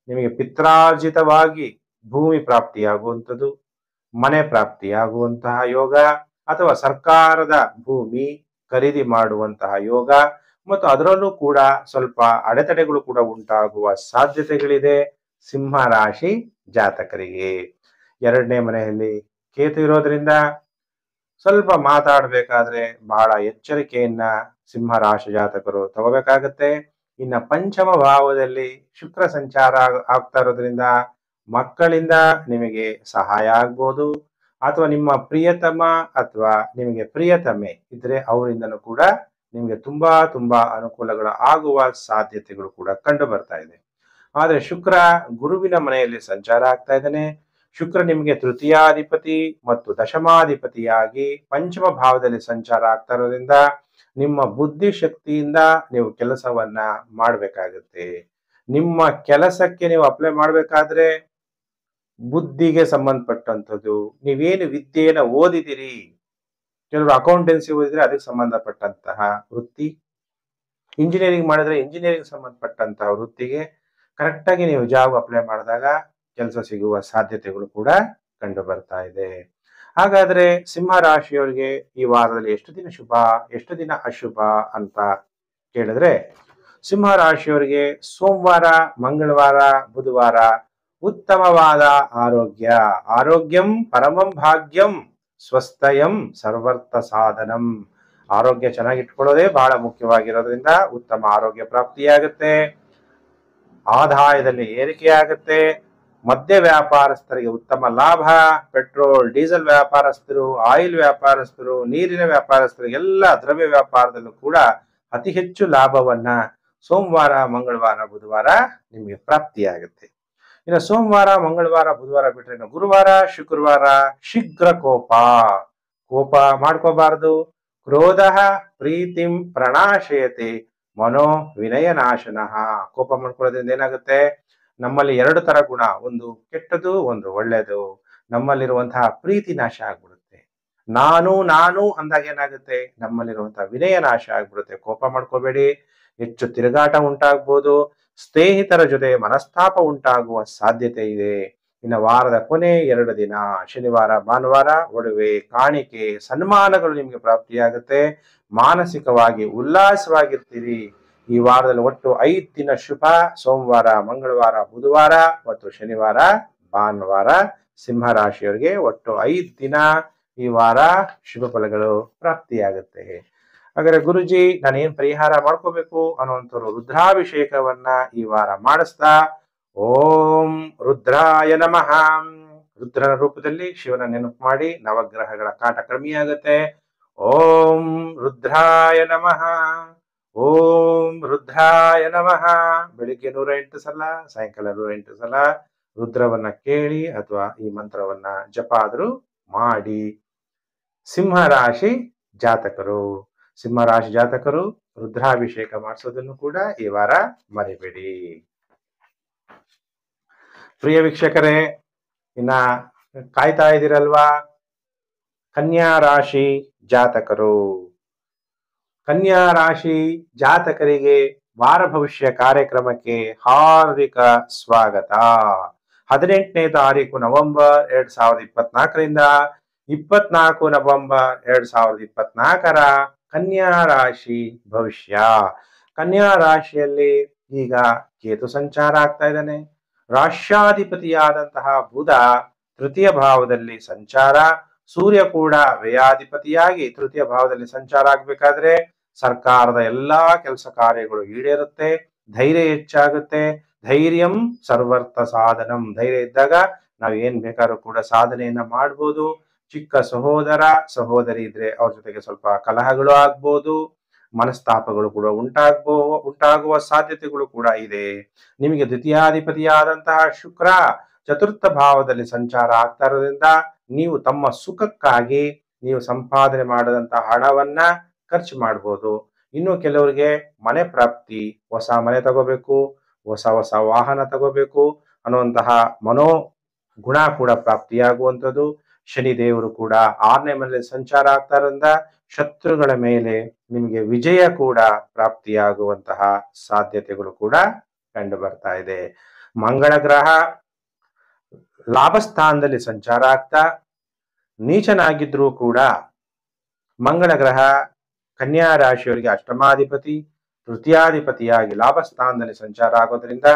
[SPEAKER 1] ನಿಮಗೆ ಪಿತ್ರಾರ್ಜಿತವಾಗಿ ಭೂಮಿ ಪ್ರಾಪ್ತಿಯಾಗುವಂಥದ್ದು, ಮನೆ ಪ್ರಾಪ್ತಿಯಾಗುವಂತಹ ಯೋಗ, ಅಥವಾ ಸರ್ಕಾರದ ಭೂಮಿ ಖರೀದಿ ಮಾಡುವಂತಹ ಯೋಗ, ಮತ್ತು ಅದರಲ್ಲೂ ಕೂಡ ಸ್ವಲ್ಪ ಅಡೆತಡೆಗಳು ಕೂಡ ಉಂಟಾಗುವ ಸಾಧ್ಯತೆಗಳಿದೆ ಸಿಂಹ ರಾಶಿ ಜಾತಕರಿಗೆ. 2ನೇ ಮನೆಯಲ್ಲಿ ಕೇತು ಇರೋದ್ರಿಂದ ಸ್ವಲ್ಪ ಮಾತಾಡಬೇಕಾದ್ರೆ ಬಹಳ ಎಚ್ಚರಿಕೆಯನ್ನ ಸಿಂಹ ರಾಶಿ ಜಾತಕರು ತಗೋಬೇಕಾಗತ್ತೆ. ಇನ್ನ ಪಂಚಮ ಭಾವದಲ್ಲಿ ಶುಕ್ರ ಸಂಚಾರ ಆಗ್ತಾ ಇರೋದ್ರಿಂದ ಮಕ್ಕಳಿಂದ ನಿಮಗೆ ಸಹಾಯ ಆಗ್ಬೋದು, ಅಥವಾ ನಿಮ್ಮ ಪ್ರಿಯತಮ ಅಥವಾ ನಿಮಗೆ ಪ್ರಿಯತಮೆ ಇದ್ರೆ ಅವರಿಂದನೂ ಕೂಡ ನಿಮಗೆ ತುಂಬಾ ಅನುಕೂಲಗಳು ಆಗುವ ಸಾಧ್ಯತೆಗಳು ಕೂಡ ಕಂಡು ಬರ್ತಾ ಇದೆ. ಆದ್ರೆ ಶುಕ್ರ ಗುರುವಿನ ಮನೆಯಲ್ಲಿ ಸಂಚಾರ ಆಗ್ತಾ ಇದ್ದಾನೆ. ಶುಕ್ರ ನಿಮಗೆ ತೃತೀಯಾಧಿಪತಿ ಮತ್ತು ದಶಮಾಧಿಪತಿಯಾಗಿ ಪಂಚಮ ಭಾವದಲ್ಲಿ ಸಂಚಾರ ಆಗ್ತಾ ಇರೋದ್ರಿಂದ ನಿಮ್ಮ ಬುದ್ಧಿ ಶಕ್ತಿಯಿಂದ ನೀವು ಕೆಲಸವನ್ನ ಮಾಡಬೇಕಾಗುತ್ತೆ. ನಿಮ್ಮ ಕೆಲಸಕ್ಕೆ ನೀವು ಅಪ್ಲೈ ಮಾಡಬೇಕಾದ್ರೆ ಬುದ್ಧಿಗೆ ಸಂಬಂಧಪಟ್ಟಂಥದ್ದು, ನೀವೇನು ವಿದ್ಯೆಯನ್ನು ಓದಿದಿರಿ, ಕೆಲವರು ಅಕೌಂಟೆನ್ಸಿ ಓದಿದ್ರೆ ಅದಕ್ಕೆ ಸಂಬಂಧಪಟ್ಟಂತಹ ವೃತ್ತಿ, ಇಂಜಿನಿಯರಿಂಗ್ ಮಾಡಿದ್ರೆ ಇಂಜಿನಿಯರಿಂಗ್ ಸಂಬಂಧಪಟ್ಟಂತಹ ವೃತ್ತಿಗೆ ಕರೆಕ್ಟಾಗಿ ನೀವು ಜಾಬ್ ಅಪ್ಲೈ ಮಾಡಿದಾಗ ಕೆಲಸ ಸಿಗುವ ಸಾಧ್ಯತೆಗಳು ಕೂಡ ಕಂಡು ಬರ್ತಾ ಇದೆ. ಹಾಗಾದ್ರೆ ಸಿಂಹ ರಾಶಿಯವರಿಗೆ ಈ ವಾರದಲ್ಲಿ ಎಷ್ಟು ದಿನ ಶುಭ, ಎಷ್ಟು ದಿನ ಅಶುಭ ಅಂತ ಕೇಳಿದ್ರೆ, ಸಿಂಹ ರಾಶಿಯವರಿಗೆ ಸೋಮವಾರ, ಮಂಗಳವಾರ, ಬುಧವಾರ ಉತ್ತಮವಾದ ಆರೋಗ್ಯ. ಆರೋಗ್ಯಂ ಪರಮಂ ಭಾಗ್ಯಂ ಸ್ವಸ್ಥಯಂ ಸರ್ವರ್ಥ ಸಾಧನಂ. ಆರೋಗ್ಯ ಚೆನ್ನಾಗಿಟ್ಕೊಳ್ಳೋದೇ ಬಹಳ ಮುಖ್ಯವಾಗಿರೋದ್ರಿಂದ ಉತ್ತಮ ಆರೋಗ್ಯ ಪ್ರಾಪ್ತಿಯಾಗುತ್ತೆ. ಆದಾಯದಲ್ಲಿ ಏರಿಕೆಯಾಗುತ್ತೆ. ಮದ್ಯ ವ್ಯಾಪಾರಸ್ಥರಿಗೆ ಉತ್ತಮ ಲಾಭ. ಪೆಟ್ರೋಲ್ ಡೀಸೆಲ್ ವ್ಯಾಪಾರಸ್ಥರು, ಆಯಿಲ್ ವ್ಯಾಪಾರಸ್ಥರು, ನೀರಿನ ವ್ಯಾಪಾರಸ್ಥರಿಗೆಲ್ಲ ದ್ರವ್ಯ ವ್ಯಾಪಾರದಲ್ಲೂ ಕೂಡ ಅತಿ ಹೆಚ್ಚು ಲಾಭವನ್ನ ಸೋಮವಾರ, ಮಂಗಳವಾರ, ಬುಧವಾರ ನಿಮಗೆ ಪ್ರಾಪ್ತಿಯಾಗುತ್ತೆ. ಇನ್ನು ಸೋಮವಾರ, ಮಂಗಳವಾರ, ಬುಧವಾರ ಬಿಟ್ರೆ ಇನ್ನು ಗುರುವಾರ, ಶುಕ್ರವಾರ ಶೀಘ್ರ ಕೋಪ ಮಾಡ್ಕೋಬಾರದು. ಕ್ರೋಧ ಪ್ರೀತಿಂ ಪ್ರಣಾಶಯತೆ ಮನೋ ವಿನಯನಾಶನಃ. ಕೋಪ ಮಾಡ್ಕೊಳ್ಳೋದ್ರಿಂದ ಏನಾಗುತ್ತೆ, ನಮ್ಮಲ್ಲಿ 2 ತರ ಗುಣ, ಒಂದು ಕೆಟ್ಟದು, ಒಂದು ಒಳ್ಳೆಯದು. ನಮ್ಮಲ್ಲಿರುವಂತಹ ಪ್ರೀತಿ ನಾಶ ಆಗ್ಬಿಡುತ್ತೆ. ನಾನು ಅಂದಾಗ ಏನಾಗುತ್ತೆ, ನಮ್ಮಲ್ಲಿರುವಂತಹ ವಿನಯ ನಾಶ ಆಗ್ಬಿಡುತ್ತೆ. ಕೋಪ ಮಾಡ್ಕೋಬೇಡಿ. ಹೆಚ್ಚು ತಿರುಗಾಟ ಉಂಟಾಗ್ಬೋದು. ಸ್ನೇಹಿತರ ಜೊತೆ ಮನಸ್ತಾಪ ಉಂಟಾಗುವ ಸಾಧ್ಯತೆ ಇದೆ. ಇನ್ನು ವಾರದ ಕೊನೆ 2 ದಿನ ಶನಿವಾರ, ಭಾನುವಾರ ಒಡವೆ, ಕಾಣಿಕೆ, ಸನ್ಮಾನಗಳು ನಿಮಗೆ ಪ್ರಾಪ್ತಿಯಾಗುತ್ತೆ. ಮಾನಸಿಕವಾಗಿ ಉಲ್ಲಾಸವಾಗಿರ್ತೀರಿ. ಈ ವಾರದಲ್ಲಿ ಒಟ್ಟು 5 ದಿನ ಶುಭ. ಸೋಮವಾರ, ಮಂಗಳವಾರ, ಬುಧವಾರ ಮತ್ತು ಶನಿವಾರ, ಭಾನುವಾರ ಸಿಂಹ ರಾಶಿಯವರಿಗೆ ಒಟ್ಟು 5 ದಿನ ಈ ವಾರ ಶುಭ ಫಲಗಳು ಪ್ರಾಪ್ತಿಯಾಗುತ್ತೆ. ಹಾಗಾದ್ರೆ ಗುರುಜಿ, ನಾನೇನ್ ಪರಿಹಾರ ಮಾಡ್ಕೋಬೇಕು ಅನ್ನುವಂಥವ್ರು ರುದ್ರಾಭಿಷೇಕವನ್ನ ಈ ವಾರ ಮಾಡಿಸ್ತಾ, ಓಂ ರುದ್ರಾಯ ನಮಃ. ರುದ್ರನ ರೂಪದಲ್ಲಿ ಶಿವನ ನೆನಪು ಮಾಡಿ ನವಗ್ರಹಗಳ ಕಾಟ ಕಡಿಮೆಯಾಗುತ್ತೆ. ಓಂ ರುದ್ರಾಯ ನಮಃ, ಓಂ ರುದ್ರಾಯ ನಮಃ. ಬೆಳಿಗ್ಗೆ 108 ಸಲ, ಸಾಯಂಕಾಲ 108 ಸಲ ರುದ್ರವನ್ನ ಕೇಳಿ ಅಥವಾ ಈ ಮಂತ್ರವನ್ನ ಜಪ ಆದ್ರೂ ಮಾಡಿ. ಸಿಂಹ ರಾಶಿ ಜಾತಕರು, ಸಿಂಹ ರಾಶಿ ಜಾತಕರು ರುದ್ರಾಭಿಷೇಕ ಮಾಡಿಸೋದನ್ನು ಕೂಡ ಈ ವಾರ ಮರಿಬೇಡಿ. ಪ್ರಿಯ ವೀಕ್ಷಕರೇ, ಇನ್ನ ಕಾಯ್ತಾ ಇದ್ದೀರಲ್ವಾ? ಕನ್ಯಾ ರಾಶಿ ಜಾತಕರು, ಕನ್ಯಾ ರಾಶಿ ಜಾತಕರಿಗೆ ವಾರ ಭವಿಷ್ಯ ಕಾರ್ಯಕ್ರಮಕ್ಕೆ ಹಾರ್ದಿಕ ಸ್ವಾಗತ. 18ನೇ ತಾರೀಕು ನವೆಂಬರ್ 2024ರಿಂದ 24 ನವೆಂಬರ್ 2024 ಕನ್ಯಾ ರಾಶಿ ಭವಿಷ್ಯ. ಕನ್ಯಾ ರಾಶಿಯಲ್ಲಿ ಈಗ ಕೇತು ಸಂಚಾರ ಆಗ್ತಾ ಇದ್ದಾನೆ. ರಾಶ್ಯಾಧಿಪತಿಯಾದಂತಹ ಬುಧ ತೃತೀಯ ಭಾವದಲ್ಲಿ ಸಂಚಾರ, ಸೂರ್ಯ ಕೂಡ ವ್ಯಯಾಧಿಪತಿಯಾಗಿ ತೃತೀಯ ಭಾವದಲ್ಲಿ ಸಂಚಾರ ಆಗ್ಬೇಕಾದ್ರೆ ಸರ್ಕಾರದ ಎಲ್ಲಾ ಕೆಲಸ ಕಾರ್ಯಗಳು ಈಡೇರುತ್ತೆ, ಧೈರ್ಯ ಹೆಚ್ಚಾಗುತ್ತೆ. ಧೈರ್ಯಂ ಸರ್ವರ್ಥ ಸಾಧನಂ. ಧೈರ್ಯ ಇದ್ದಾಗ ನಾವು ಏನ್ ಬೇಕಾದ್ರೂ ಕೂಡ ಸಾಧನೆಯನ್ನ ಮಾಡ್ಬೋದು. ಚಿಕ್ಕ ಸಹೋದರ ಸಹೋದರಿ ಇದ್ರೆ ಅವ್ರ ಜೊತೆಗೆ ಸ್ವಲ್ಪ ಕಲಹಗಳು ಆಗ್ಬೋದು, ಮನಸ್ತಾಪಗಳು ಕೂಡ ಉಂಟಾಗುವ ಸಾಧ್ಯತೆಗಳು ಕೂಡ ಇದೆ. ನಿಮಗೆ ದ್ವಿತೀಯಾಧಿಪತಿಯಾದಂತಹ ಶುಕ್ರ ಚತುರ್ಥ ಭಾವದಲ್ಲಿ ಸಂಚಾರ ಆಗ್ತಾ ಇರೋದ್ರಿಂದ ನೀವು ತಮ್ಮ ಸುಖಕ್ಕಾಗಿ ನೀವು ಸಂಪಾದನೆ ಮಾಡದಂತಹ ಹಣವನ್ನ ಖರ್ಚು ಮಾಡ್ಬೋದು. ಇನ್ನು ಕೆಲವರಿಗೆ ಮನೆ ಪ್ರಾಪ್ತಿ, ಹೊಸ ಮನೆ ತಗೋಬೇಕು, ಹೊಸ ವಾಹನ ತಗೋಬೇಕು ಅನ್ನುವಂತಹ ಗುಣ ಕೂಡ ಪ್ರಾಪ್ತಿಯಾಗುವಂಥದ್ದು. ಶನಿ ದೇವರು ಕೂಡ 6ನೇ ಮನೆಯಲ್ಲಿ ಸಂಚಾರ ಆಗ್ತಾ ಇರೋದ್ರಿಂದ ಶತ್ರುಗಳ ಮೇಲೆ ನಿಮಗೆ ವಿಜಯ ಕೂಡ ಪ್ರಾಪ್ತಿಯಾಗುವಂತಹ ಸಾಧ್ಯತೆಗಳು ಕೂಡ ಕಂಡು ಬರ್ತಾ ಇದೆ. ಮಂಗಳ ಗ್ರಹ ಲಾಭಸ್ಥಾನದಲ್ಲಿ ಸಂಚಾರ ಆಗ್ತಾ, ನೀಚನಾಗಿದ್ರೂ ಕೂಡ ಮಂಗಳ ಗ್ರಹ ಕನ್ಯಾ ರಾಶಿಯವರಿಗೆ ಅಷ್ಟಮಾಧಿಪತಿ, ತೃತೀಯಾಧಿಪತಿಯಾಗಿ ಲಾಭಸ್ಥಾನದಲ್ಲಿ ಸಂಚಾರ ಆಗೋದ್ರಿಂದ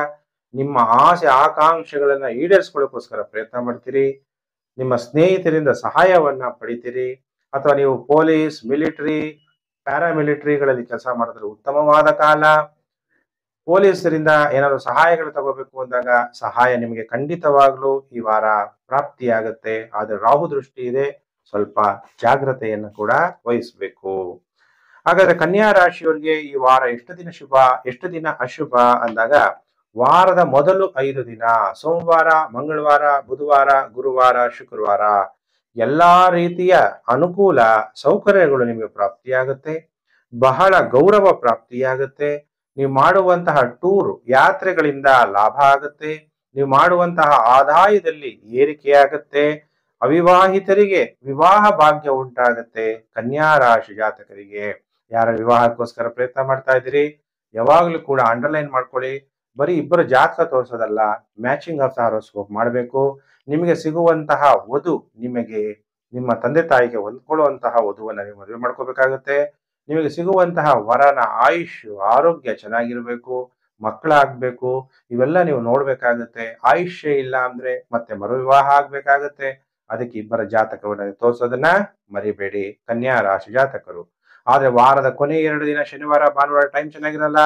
[SPEAKER 1] ನಿಮ್ಮ ಆಸೆ ಆಕಾಂಕ್ಷೆಗಳನ್ನ ಈಡೇರಿಸ್ಕೊಳ್ಳೋಕ್ಕೋಸ್ಕರ ಪ್ರಯತ್ನ ಮಾಡ್ತೀರಿ. ನಿಮ್ಮ ಸ್ನೇಹಿತರಿಂದ ಸಹಾಯವನ್ನ ಪಡಿತೀರಿ. ಅಥವಾ ನೀವು ಪೊಲೀಸ್, ಮಿಲಿಟರಿ, ಪ್ಯಾರಾಮಿಲಿಟರಿಗಳಲ್ಲಿ ಕೆಲಸ ಮಾಡಿದ್ರೆ ಉತ್ತಮವಾದ ಕಾಲ. ಪೊಲೀಸರಿಂದ ಏನಾದ್ರು ಸಹಾಯಗಳು ತಗೋಬೇಕು ಅಂದಾಗ ಸಹಾಯ ನಿಮಗೆ ಖಂಡಿತವಾಗ್ಲೂ ಈ ವಾರ ಪ್ರಾಪ್ತಿಯಾಗುತ್ತೆ. ಆದ್ರೆ ರಾಹು ದೃಷ್ಟಿ ಇದೆ, ಸ್ವಲ್ಪ ಜಾಗ್ರತೆಯನ್ನು ಕೂಡ ವಹಿಸಬೇಕು. ಹಾಗಾದ್ರೆ ಕನ್ಯಾ ರಾಶಿಯವರಿಗೆ ಈ ವಾರ ಎಷ್ಟು ದಿನ ಶುಭ, ಎಷ್ಟು ದಿನ ಅಶುಭ ಅಂದಾಗ, ವಾರದ ಮೊದಲು 5 ದಿನ ಸೋಮವಾರ, ಮಂಗಳವಾರ, ಬುಧವಾರ, ಗುರುವಾರ, ಶುಕ್ರವಾರ ಎಲ್ಲಾ ರೀತಿಯ ಅನುಕೂಲ ಸೌಕರ್ಯಗಳು ನಿಮಗೆ ಪ್ರಾಪ್ತಿಯಾಗುತ್ತೆ. ಬಹಳ ಗೌರವ ಪ್ರಾಪ್ತಿಯಾಗುತ್ತೆ. ನೀವು ಮಾಡುವಂತಹ ಟೂರ್, ಯಾತ್ರೆಗಳಿಂದ ಲಾಭ ಆಗುತ್ತೆ. ನೀವು ಮಾಡುವಂತಹ ಆದಾಯದಲ್ಲಿ ಏರಿಕೆಯಾಗುತ್ತೆ. ಅವಿವಾಹಿತರಿಗೆ ವಿವಾಹ ಭಾಗ್ಯ ಉಂಟಾಗುತ್ತೆ. ಕನ್ಯಾ ರಾಶಿ ಜಾತಕರಿಗೆ ಯಾರ ವಿವಾಹಕ್ಕೋಸ್ಕರ ಪ್ರಯತ್ನ ಮಾಡ್ತಾ ಇದ್ದೀರಿ, ಯಾವಾಗಲೂ ಕೂಡ ಅಂಡರ್ಲೈನ್ ಮಾಡ್ಕೊಳ್ಳಿ. ಬರೀ ಇಬ್ಬರು ಜಾತಕ ತೋರಿಸೋದಲ್ಲ, ಮ್ಯಾಚಿಂಗ್ ಆಫ್ ಹಾರೋಸ್ಕೋಪ್ ಮಾಡಬೇಕು. ನಿಮಗೆ ಸಿಗುವಂತಹ ವಧು ನಿಮಗೆ ನಿಮ್ಮ ತಂದೆ ತಾಯಿಗೆ ಹೊಂದ್ಕೊಳ್ಳುವಂತಹ ವಧುವನ್ನ ನೀವು ಮದುವೆ ಮಾಡ್ಕೋಬೇಕಾಗುತ್ತೆ. ನಿಮಗೆ ಸಿಗುವಂತಹ ವರನ ಆಯುಷ್, ಆರೋಗ್ಯ ಚೆನ್ನಾಗಿರ್ಬೇಕು, ಮಕ್ಕಳಾಗ್ಬೇಕು, ಇವೆಲ್ಲ ನೀವು ನೋಡ್ಬೇಕಾಗುತ್ತೆ. ಆಯುಷ್ಯ ಇಲ್ಲ ಅಂದ್ರೆ ಮತ್ತೆ ಮರು ವಿವಾಹ ಆಗ್ಬೇಕಾಗತ್ತೆ. ಅದಕ್ಕೆ ಇಬ್ಬರ ಜಾತಕವನ್ನು ತೋರಿಸೋದನ್ನ ಮರಿಬೇಡಿ ಕನ್ಯಾ ರಾಶಿ ಜಾತಕರು. ಆದ್ರೆ ವಾರದ ಕೊನೆ 2 ದಿನ ಶನಿವಾರ, ಭಾನುವಾರ ಟೈಮ್ ಚೆನ್ನಾಗಿರಲ್ಲ.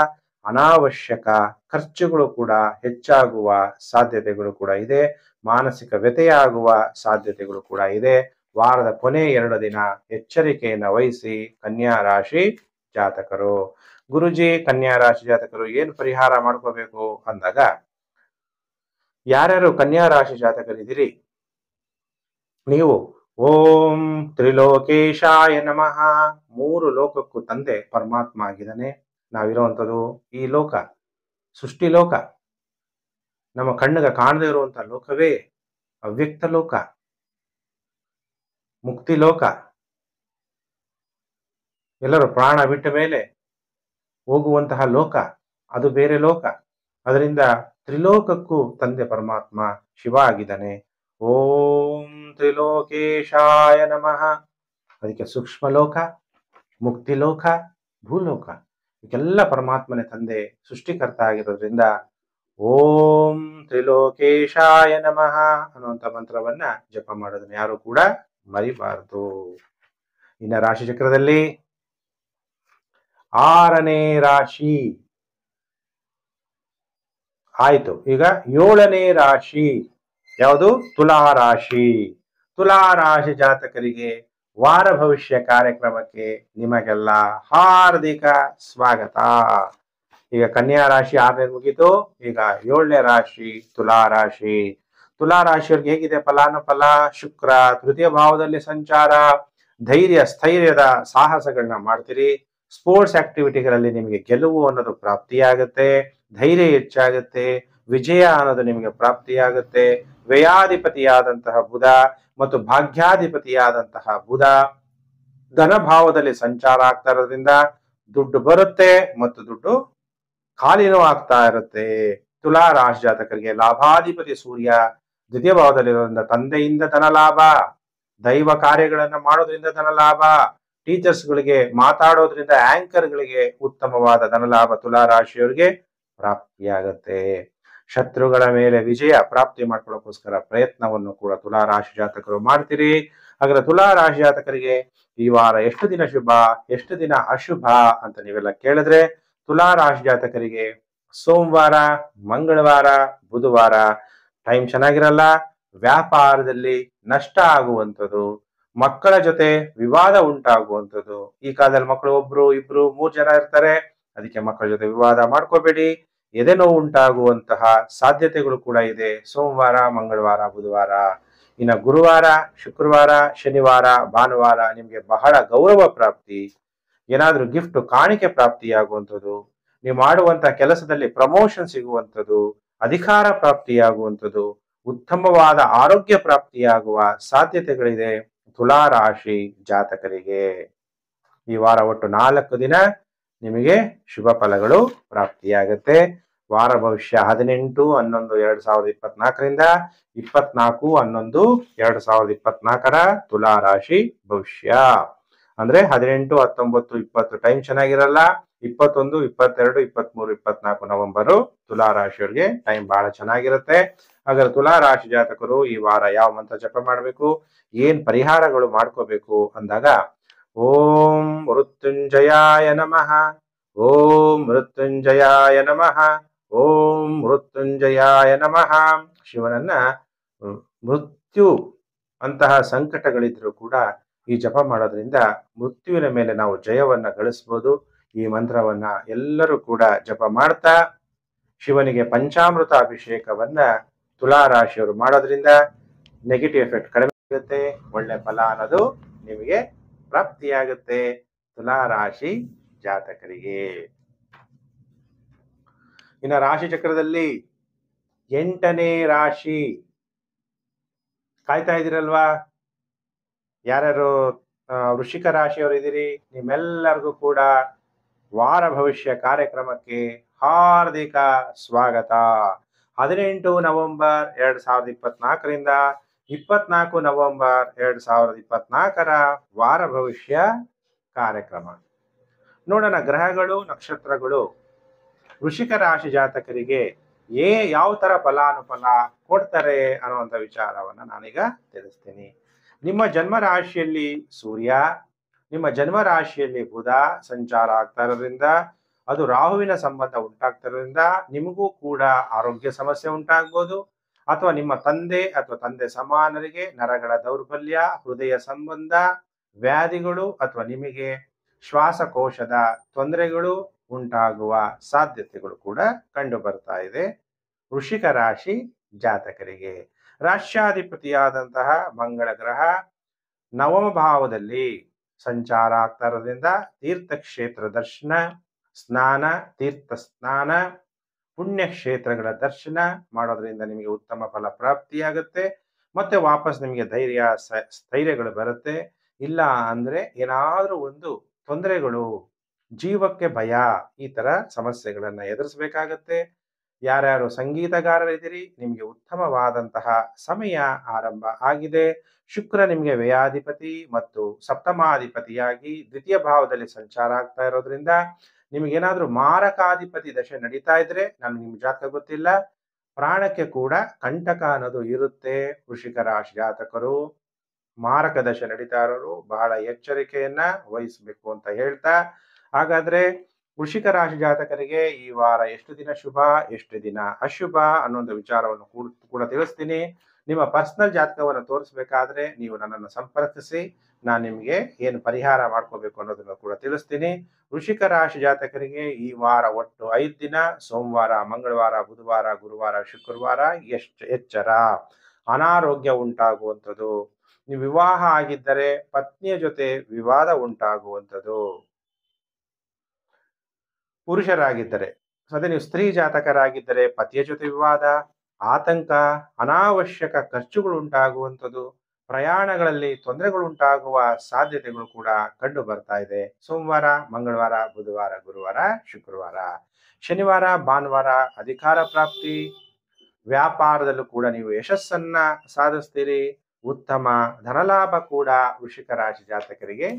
[SPEAKER 1] ಅನಾವಶ್ಯಕ ಖರ್ಚುಗಳು ಕೂಡ ಹೆಚ್ಚಾಗುವ ಸಾಧ್ಯತೆಗಳು ಕೂಡ ಇದೆ. ಮಾನಸಿಕ ವ್ಯತೆಯಾಗುವ ಸಾಧ್ಯತೆಗಳು ಕೂಡ ಇದೆ. ವಾರದ ಕೊನೆ 2 ದಿನ ಎಚ್ಚರಿಕೆಯನ್ನು ವಹಿಸಿ ಕನ್ಯಾ ರಾಶಿ ಜಾತಕರು. ಗುರುಜಿ, ಕನ್ಯಾ ರಾಶಿ ಜಾತಕರು ಏನು ಪರಿಹಾರ ಮಾಡ್ಕೋಬೇಕು ಅಂದಾಗ, ಯಾರ್ಯಾರು ಕನ್ಯಾ ರಾಶಿ ಜಾತಕರಿದ್ದೀರಿ, ನೀವು ಓಂ ತ್ರಿಲೋಕೇಶಾಯ ನಮಃ, 3 ಲೋಕಕ್ಕೂ ತಂದೆ ಪರಮಾತ್ಮ ಆಗಿದ್ದಾನೆ. ನಾವಿರುವಂಥದ್ದು ಈ ಲೋಕ ಸೃಷ್ಟಿ ಲೋಕ. ನಮ್ಮ ಕಣ್ಣಿಗೆ ಕಾಣದೇ ಇರುವಂತಹ ಲೋಕವೇ ಅವ್ಯಕ್ತ ಲೋಕ, ಮುಕ್ತಿ ಲೋಕ. ಎಲ್ಲರೂ ಪ್ರಾಣ ಬಿಟ್ಟ ಮೇಲೆ ಹೋಗುವಂತಹ ಲೋಕ, ಅದು ಬೇರೆ ಲೋಕ. ಅದರಿಂದ ತ್ರಿಲೋಕಕ್ಕೂ ತಂದೆ ಪರಮಾತ್ಮ ಶಿವ ಆಗಿದ್ದಾನೆ. ಓಂ ತ್ರಿಲೋಕೇಶಾಯ ನಮಃ. ಅದಕ್ಕೆ ಸೂಕ್ಷ್ಮ ಲೋಕ, ಮುಕ್ತಿ ಲೋಕ, ಭೂಲೋಕ, ಇದೆಲ್ಲ ಪರಮಾತ್ಮನೇ ತಂದೆ ಸೃಷ್ಟಿಕರ್ತ ಆಗಿರೋದ್ರಿಂದ ಓಂ ತ್ರಿಲೋಕೇಶಾಯ ನಮಃ ಅನ್ನುವಂಥ ಮಂತ್ರವನ್ನ ಜಪ ಮಾಡೋದನ್ನ ಯಾರು ಕೂಡ ಮರಿಬಾರದು. ಇನ್ನು ರಾಶಿ ಚಕ್ರದಲ್ಲಿ 6ನೇ ರಾಶಿ ಆಯ್ತು. ಈಗ 7ನೇ ರಾಶಿ ಯಾವುದು? ತುಲಾ ರಾಶಿ. ತುಲಾ ರಾಶಿ ಜಾತಕರಿಗೆ ವಾರ ಭವಿಷ್ಯ ಕಾರ್ಯಕ್ರಮಕ್ಕೆ ನಿಮಗೆಲ್ಲ ಹಾರ್ದಿಕ ಸ್ವಾಗತ. ಈಗ ಕನ್ಯಾ ರಾಶಿ 6ನೇ ಮುಗಿತು. ಈಗ 7ನೇ ರಾಶಿ ತುಲಾ ರಾಶಿ. ತುಲಾ ರಾಶಿಯವ್ರಿಗೆ ಹೇಗಿದೆ ಫಲಾನುಫಲ? ಶುಕ್ರ ತೃತೀಯ ಭಾವದಲ್ಲಿ ಸಂಚಾರ, ಧೈರ್ಯ ಸ್ಥೈರ್ಯದ ಸಾಹಸಗಳನ್ನ ಮಾಡ್ತೀರಿ. ಸ್ಪೋರ್ಟ್ಸ್ ಆಕ್ಟಿವಿಟಿಗಳಲ್ಲಿ ನಿಮಗೆ ಗೆಲುವು ಅನ್ನೋದು ಪ್ರಾಪ್ತಿಯಾಗುತ್ತೆ, ಧೈರ್ಯ ಹೆಚ್ಚಾಗುತ್ತೆ, ವಿಜಯ ಅನ್ನೋದು ನಿಮಗೆ ಪ್ರಾಪ್ತಿಯಾಗುತ್ತೆ. ವ್ಯಯಾಧಿಪತಿಯಾದಂತಹ ಬುಧ ಮತ್ತು ಭಾಗ್ಯಾಧಿಪತಿಯಾದಂತಹ ಬುಧ ಧನಭಾವದಲ್ಲಿ ಸಂಚಾರ ಆಗ್ತಾ ಇರೋದ್ರಿಂದ ದುಡ್ಡು ಬರುತ್ತೆ ಮತ್ತು ದುಡ್ಡು ಖಾಲಿನೂ ಆಗ್ತಾ ಇರುತ್ತೆ. ತುಲಾ ರಾಶಿ ಜಾತಕರಿಗೆ ಲಾಭಾಧಿಪತಿ ಸೂರ್ಯ ದ್ವಿತೀಯ ಭಾವದಲ್ಲಿರೋದ್ರಿಂದ ತಂದೆಯಿಂದ ಧನ ಲಾಭ, ದೈವ ಕಾರ್ಯಗಳನ್ನ ಮಾಡೋದ್ರಿಂದ ಧನ ಲಾಭ, ಟೀಚರ್ಸ್ಗಳಿಗೆ ಮಾತಾಡೋದ್ರಿಂದ ಆಂಕರ್ಗಳಿಗೆ ಉತ್ತಮವಾದ ಧನಲಾಭ ತುಲಾ ರಾಶಿಯವರಿಗೆ ಪ್ರಾಪ್ತಿಯಾಗತ್ತೆ. ಶತ್ರುಗಳ ಮೇಲೆ ವಿಜಯ ಪ್ರಾಪ್ತಿ ಮಾಡ್ಕೊಳ್ಳೋಕೋಸ್ಕರ ಪ್ರಯತ್ನವನ್ನು ಕೂಡ ತುಲಾ ರಾಶಿ ಜಾತಕರು ಮಾಡ್ತೀರಿ. ಹಾಗಾದ್ರೆ ತುಲಾ ರಾಶಿ ಜಾತಕರಿಗೆ ಈ ವಾರ ಎಷ್ಟು ದಿನ ಶುಭ, ಎಷ್ಟು ದಿನ ಅಶುಭ ಅಂತ ನೀವೆಲ್ಲ ಕೇಳಿದ್ರೆ, ತುಲಾ ರಾಶಿ ಜಾತಕರಿಗೆ ಸೋಮವಾರ, ಮಂಗಳವಾರ, ಬುಧವಾರ ಟೈಮ್ ಚೆನ್ನಾಗಿರಲ್ಲ. ವ್ಯಾಪಾರದಲ್ಲಿ ನಷ್ಟ ಆಗುವಂಥದ್ದು, ಮಕ್ಕಳ ಜೊತೆ ವಿವಾದ ಉಂಟಾಗುವಂಥದ್ದು. ಈ ಕಾಲದಲ್ಲಿ ಮಕ್ಕಳು ಒಬ್ರು ಇಬ್ರು 3 ಜನ ಇರ್ತಾರೆ, ಅದಕ್ಕೆ ಮಕ್ಕಳ ಜೊತೆ ವಿವಾದ ಮಾಡ್ಕೋಬೇಡಿ. ಎದೆನೋವು ಉಂಟಾಗುವಂತಹ ಸಾಧ್ಯತೆಗಳು ಕೂಡ ಇದೆ ಸೋಮವಾರ, ಮಂಗಳವಾರ, ಬುಧವಾರ. ಇನ್ನು ಗುರುವಾರ, ಶುಕ್ರವಾರ, ಶನಿವಾರ, ಭಾನುವಾರ ನಿಮ್ಗೆ ಬಹಳ ಗೌರವ ಪ್ರಾಪ್ತಿ, ಏನಾದ್ರೂ ಗಿಫ್ಟ್ ಕಾಣಿಕೆ ಪ್ರಾಪ್ತಿಯಾಗುವಂಥದ್ದು, ನೀವು ಮಾಡುವಂತಹ ಕೆಲಸದಲ್ಲಿ ಪ್ರಮೋಷನ್ ಸಿಗುವಂಥದ್ದು, ಅಧಿಕಾರ ಪ್ರಾಪ್ತಿಯಾಗುವಂಥದ್ದು, ಉತ್ತಮವಾದ ಆರೋಗ್ಯ ಪ್ರಾಪ್ತಿಯಾಗುವ ಸಾಧ್ಯತೆಗಳಿದೆ ತುಲಾ ರಾಶಿ ಜಾತಕರಿಗೆ. ಈ ವಾರ ಒಟ್ಟು 4 ದಿನ ನಿಮಗೆ ಶುಭ ಫಲಗಳು ಪ್ರಾಪ್ತಿಯಾಗತ್ತೆ. ವಾರ ಭವಿಷ್ಯ 18/11/2024ರಿಂದ 24/11/2024 ತುಲಾ ರಾಶಿ ಭವಿಷ್ಯ. ಅಂದ್ರೆ 18, 19, 20 ಟೈಮ್ ಚೆನ್ನಾಗಿರಲ್ಲ. 21, 22, 23, 24 ನವೆಂಬರ್ ತುಲಾ ರಾಶಿಯವರಿಗೆ ಟೈಮ್ ಬಹಳ ಚೆನ್ನಾಗಿರುತ್ತೆ. ಹಾಗಾದ್ರೆ ತುಲಾ ರಾಶಿ ಜಾತಕರು ಈ ವಾರ ಯಾವ ಮಂತ್ರ ಜಪ ಮಾಡಬೇಕು, ಏನ್ ಪರಿಹಾರಗಳು ಮಾಡ್ಕೋಬೇಕು ಅಂದಾಗ, ಓಂ ಮೃತ್ಯುಂಜಯಾಯ ನಮಃ, ಓಂ ಮೃತ್ಯುಂಜಯಾಯ ನಮಃ, ಓಂ ಮೃತ್ಯುಂಜಯಾಯ ನಮಃ. ಶಿವನನ್ನ ಮೃತ್ಯು ಅಂತಹ ಸಂಕಟಗಳಿದ್ರು ಕೂಡ ಈ ಜಪ ಮಾಡೋದ್ರಿಂದ ಮೃತ್ಯುವಿನ ಮೇಲೆ ನಾವು ಜಯವನ್ನ ಗಳಿಸಬಹುದು. ಈ ಮಂತ್ರವನ್ನ ಎಲ್ಲರೂ ಕೂಡ ಜಪ ಮಾಡ್ತಾ ಶಿವನಿಗೆ ಪಂಚಾಮೃತ ಅಭಿಷೇಕವನ್ನ ತುಲಾ ರಾಶಿಯವರು ಮಾಡೋದ್ರಿಂದ ನೆಗೆಟಿವ್ ಎಫೆಕ್ಟ್ ಕಡಿಮೆ ಆಗುತ್ತೆ, ಒಳ್ಳೆ ಫಲ ಅನ್ನೋದು ನಿಮಗೆ ಪ್ರಾಪ್ತಿಯಾಗುತ್ತೆ ತುಲಾ ರಾಶಿ ಜಾತಕರಿಗೆ. ಇನ್ನು ರಾಶಿ ಚಕ್ರದಲ್ಲಿ 8ನೇ ರಾಶಿ ಕಾಯ್ತಾ ಇದ್ದೀರಲ್ವಾ? ಯಾರ್ಯಾರು ವೃಶ್ಚಿಕ ರಾಶಿಯವರು ಇದ್ದೀರಿ, ನಿಮ್ಮೆಲ್ಲರಿಗೂ ಕೂಡ ವಾರ ಭವಿಷ್ಯ ಕಾರ್ಯಕ್ರಮಕ್ಕೆ ಹಾರ್ದಿಕ ಸ್ವಾಗತ. 18 ನವೆಂಬರ್ 2024ರಿಂದ 24 ನವೆಂಬರ್ 2024 ವಾರ ಭವಿಷ್ಯ ಕಾರ್ಯಕ್ರಮ ನೋಡೋಣ. ಗ್ರಹಗಳು, ನಕ್ಷತ್ರಗಳು ವೃಶ್ಚಿಕ ರಾಶಿ ಜಾತಕರಿಗೆ ಯಾವ ತರ ಫಲಾನುಫಲ ಕೊಡ್ತಾರೆ ಅನ್ನುವಂಥ ವಿಚಾರವನ್ನ ನಾನೀಗ ತಿಳಿಸ್ತೀನಿ. ನಿಮ್ಮ ಜನ್ಮ ರಾಶಿಯಲ್ಲಿ ಸೂರ್ಯ, ನಿಮ್ಮ ಜನ್ಮ ರಾಶಿಯಲ್ಲಿ ಬುಧ ಸಂಚಾರ ಆಗ್ತಾ ಇರೋದ್ರಿಂದ, ಅದು ರಾಹುವಿನ ಸಂಬಂಧ ಉಂಟಾಗ್ತಾ ಇರೋದ್ರಿಂದ ನಿಮಗೂ ಕೂಡ ಆರೋಗ್ಯ ಸಮಸ್ಯೆ ಉಂಟಾಗ್ಬೋದು. ಅಥವಾ ನಿಮ್ಮ ತಂದೆ ಅಥವಾ ತಂದೆ ಸಮಾನರಿಗೆ ನರಗಳ ದೌರ್ಬಲ್ಯ, ಹೃದಯ ಸಂಬಂಧ ವ್ಯಾಧಿಗಳು ಅಥವಾ ನಿಮಗೆ ಶ್ವಾಸಕೋಶದ ತೊಂದರೆಗಳು ಉಂಟಾಗುವ ಸಾಧ್ಯತೆಗಳು ಕೂಡ ಕಂಡು ಬರ್ತಾ ಇದೆ ವೃಶ್ಚಿಕ ರಾಶಿ ಜಾತಕರಿಗೆ. ರಾಷ್ಟ್ರಾಧಿಪತಿಯಾದಂತಹ ಮಂಗಳ ಗ್ರಹ ನವಮ ಭಾವದಲ್ಲಿ ಸಂಚಾರ ಆಗ್ತಾ ಇರೋದ್ರಿಂದ ತೀರ್ಥಕ್ಷೇತ್ರ ದರ್ಶನ, ಸ್ನಾನ, ತೀರ್ಥ ಸ್ನಾನ, ಪುಣ್ಯಕ್ಷೇತ್ರಗಳ ದರ್ಶನ ಮಾಡೋದ್ರಿಂದ ನಿಮಗೆ ಉತ್ತಮ ಫಲ ಪ್ರಾಪ್ತಿಯಾಗುತ್ತೆ. ಮತ್ತೆ ವಾಪಸ್ ನಿಮಗೆ ಸ್ಥೈರ್ಯಗಳು ಬರುತ್ತೆ. ಇಲ್ಲ ಅಂದ್ರೆ ಏನಾದ್ರೂ ಒಂದು ತೊಂದರೆಗಳು, ಜೀವಕ್ಕೆ ಭಯ, ಈ ತರ ಸಮಸ್ಯೆಗಳನ್ನ ಎದುರಿಸಬೇಕಾಗತ್ತೆ. ಯಾರ್ಯಾರು ಸಂಗೀತಗಾರರಿದ್ದೀರಿ, ನಿಮಗೆ ಉತ್ತಮವಾದಂತಹ ಸಮಯ ಆರಂಭ ಆಗಿದೆ. ಶುಕ್ರ ನಿಮಗೆ ವ್ಯಯಾಧಿಪತಿ ಮತ್ತು ಸಪ್ತಮಾಧಿಪತಿಯಾಗಿ ದ್ವಿತೀಯ ಭಾವದಲ್ಲಿ ಸಂಚಾರ ಆಗ್ತಾ ಇರೋದ್ರಿಂದ ನಿಮಗೇನಾದ್ರೂ ಮಾರಕಾಧಿಪತಿ ದಶೆ ನಡೀತಾ ಇದ್ರೆ, ನನ್ಗೆ ನಿಮ್ ಜಾತಕ ಗೊತ್ತಿಲ್ಲ, ಪ್ರಾಣಕ್ಕೆ ಕೂಡ ಕಂಟಕ ಅನ್ನೋದು ಇರುತ್ತೆ. ವೃಶ್ಚಿಕ ರಾಶಿ ಜಾತಕರು ಮಾರಕ ದಶೆ ನಡೀತಾ ಇರೋರು ಬಹಳ ಎಚ್ಚರಿಕೆಯನ್ನ ವಹಿಸಬೇಕು ಅಂತ ಹೇಳ್ತಾ, ಹಾಗಾದ್ರೆ ವೃಶ್ಚಿಕ ರಾಶಿ ಜಾತಕರಿಗೆ ಈ ವಾರ ಎಷ್ಟು ದಿನ ಶುಭ, ಎಷ್ಟು ದಿನ ಅಶುಭ ಅನ್ನೋ ವಿಚಾರವನ್ನು ಕೂಡ ತಿಳಿಸ್ತೀನಿ. ನಿಮ್ಮ ಪರ್ಸನಲ್ ಜಾತಕವನ್ನು ತೋರಿಸ್ಬೇಕಾದ್ರೆ ನೀವು ನನ್ನನ್ನು ಸಂಪರ್ಕಿಸಿ, ನಾನು ನಿಮಗೆ ಏನು ಪರಿಹಾರ ಮಾಡ್ಕೋಬೇಕು ಅನ್ನೋದನ್ನು ಕೂಡ ತಿಳಿಸ್ತೀನಿ. ವೃಶ್ಚಿಕ ರಾಶಿ ಜಾತಕರಿಗೆ ಈ ವಾರ ಒಟ್ಟು 5 ದಿನ ಸೋಮವಾರ, ಮಂಗಳವಾರ, ಬುಧವಾರ, ಗುರುವಾರ, ಶುಕ್ರವಾರ ಎಚ್ಚರ. ಅನಾರೋಗ್ಯ ಉಂಟಾಗುವಂಥದ್ದು, ನೀವು ವಿವಾಹ ಆಗಿದ್ದರೆ ಪತ್ನಿಯ ಜೊತೆ ವಿವಾದ ಉಂಟಾಗುವಂಥದ್ದು. ಪುರುಷರಾಗಿದ್ದರೆ, ಅದೇ ನೀವು ಸ್ತ್ರೀ ಜಾತಕರಾಗಿದ್ದರೆ ಪತಿಯ ಜೊತೆ ವಿವಾದ, ಆತಂಕ, ಅನಾವಶ್ಯಕ ಖರ್ಚುಗಳು ಉಂಟಾಗುವಂಥದ್ದು, ಪ್ರಯಾಣಗಳಲ್ಲಿ ತೊಂದರೆಗಳು ಉಂಟಾಗುವ ಸಾಧ್ಯತೆಗಳು ಕೂಡ ಕಂಡು ಬರ್ತಾ ಇದೆ. ಸೋಮವಾರ, ಮಂಗಳವಾರ, ಬುಧವಾರ, ಗುರುವಾರ, ಶುಕ್ರವಾರ. ಶನಿವಾರ, ಭಾನುವಾರ ಅಧಿಕಾರ ಪ್ರಾಪ್ತಿ, ವ್ಯಾಪಾರದಲ್ಲೂ ಕೂಡ ನೀವು ಯಶಸ್ಸನ್ನ ಸಾಧಿಸ್ತೀರಿ. ಉತ್ತಮ ಧನಲಾಭ ಕೂಡ ವೃಶ್ಚಿಕ ರಾಶಿ ಜಾತಕರಿಗೆ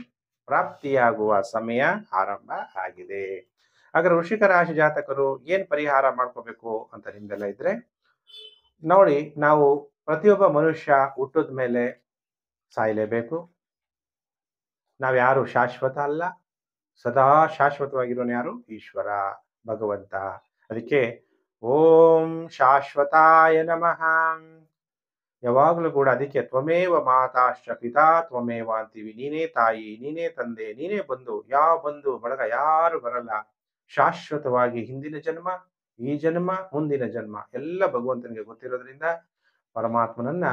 [SPEAKER 1] ಪ್ರಾಪ್ತಿಯಾಗುವ ಸಮಯ ಆರಂಭ ಆಗಿದೆ. ಹಾಗಾದ್ರೆ ವೃಶ್ಚಿಕ ರಾಶಿ ಜಾತಕರು ಏನ್ ಪರಿಹಾರ ಮಾಡ್ಕೋಬೇಕು ಅಂತ ನಿಮ್ದೆಲ್ಲ ಇದ್ರೆ ನೋಡಿ. ನಾವು ಪ್ರತಿಯೊಬ್ಬ ಮನುಷ್ಯ ಹುಟ್ಟದ ಮೇಲೆ ಸಾಯಲೇಬೇಕು. ನಾವ್ಯಾರು ಶಾಶ್ವತ ಅಲ್ಲ. ಸದಾ ಶಾಶ್ವತವಾಗಿರೋನು ಯಾರು? ಈಶ್ವರ, ಭಗವಂತ. ಅದಕ್ಕೆ ಓಂ ಶಾಶ್ವತಾಯ ನಮಃ. ಯಾವಾಗಲೂ ಕೂಡ ಅದಕ್ಕೆ ತ್ವಮೇವ ಮಾತಾಶ್ಚ ಪಿತಾ ತ್ವಮೇವ ಅಂತೀವಿ. ನೀನೇ ತಾಯಿ, ನೀನೇ ತಂದೆ, ನೀನೇ ಬಂಧು. ಯಾವ ಬಂಧು ಬಳಗ ಯಾರು ಬರಲ್ಲ. ಶಾಶ್ವತವಾಗಿ ಹಿಂದಿನ ಜನ್ಮ, ಈ ಜನ್ಮ, ಮುಂದಿನ ಜನ್ಮ ಎಲ್ಲ ಭಗವಂತನಿಗೆ ಗೊತ್ತಿರೋದ್ರಿಂದ ಪರಮಾತ್ಮನನ್ನ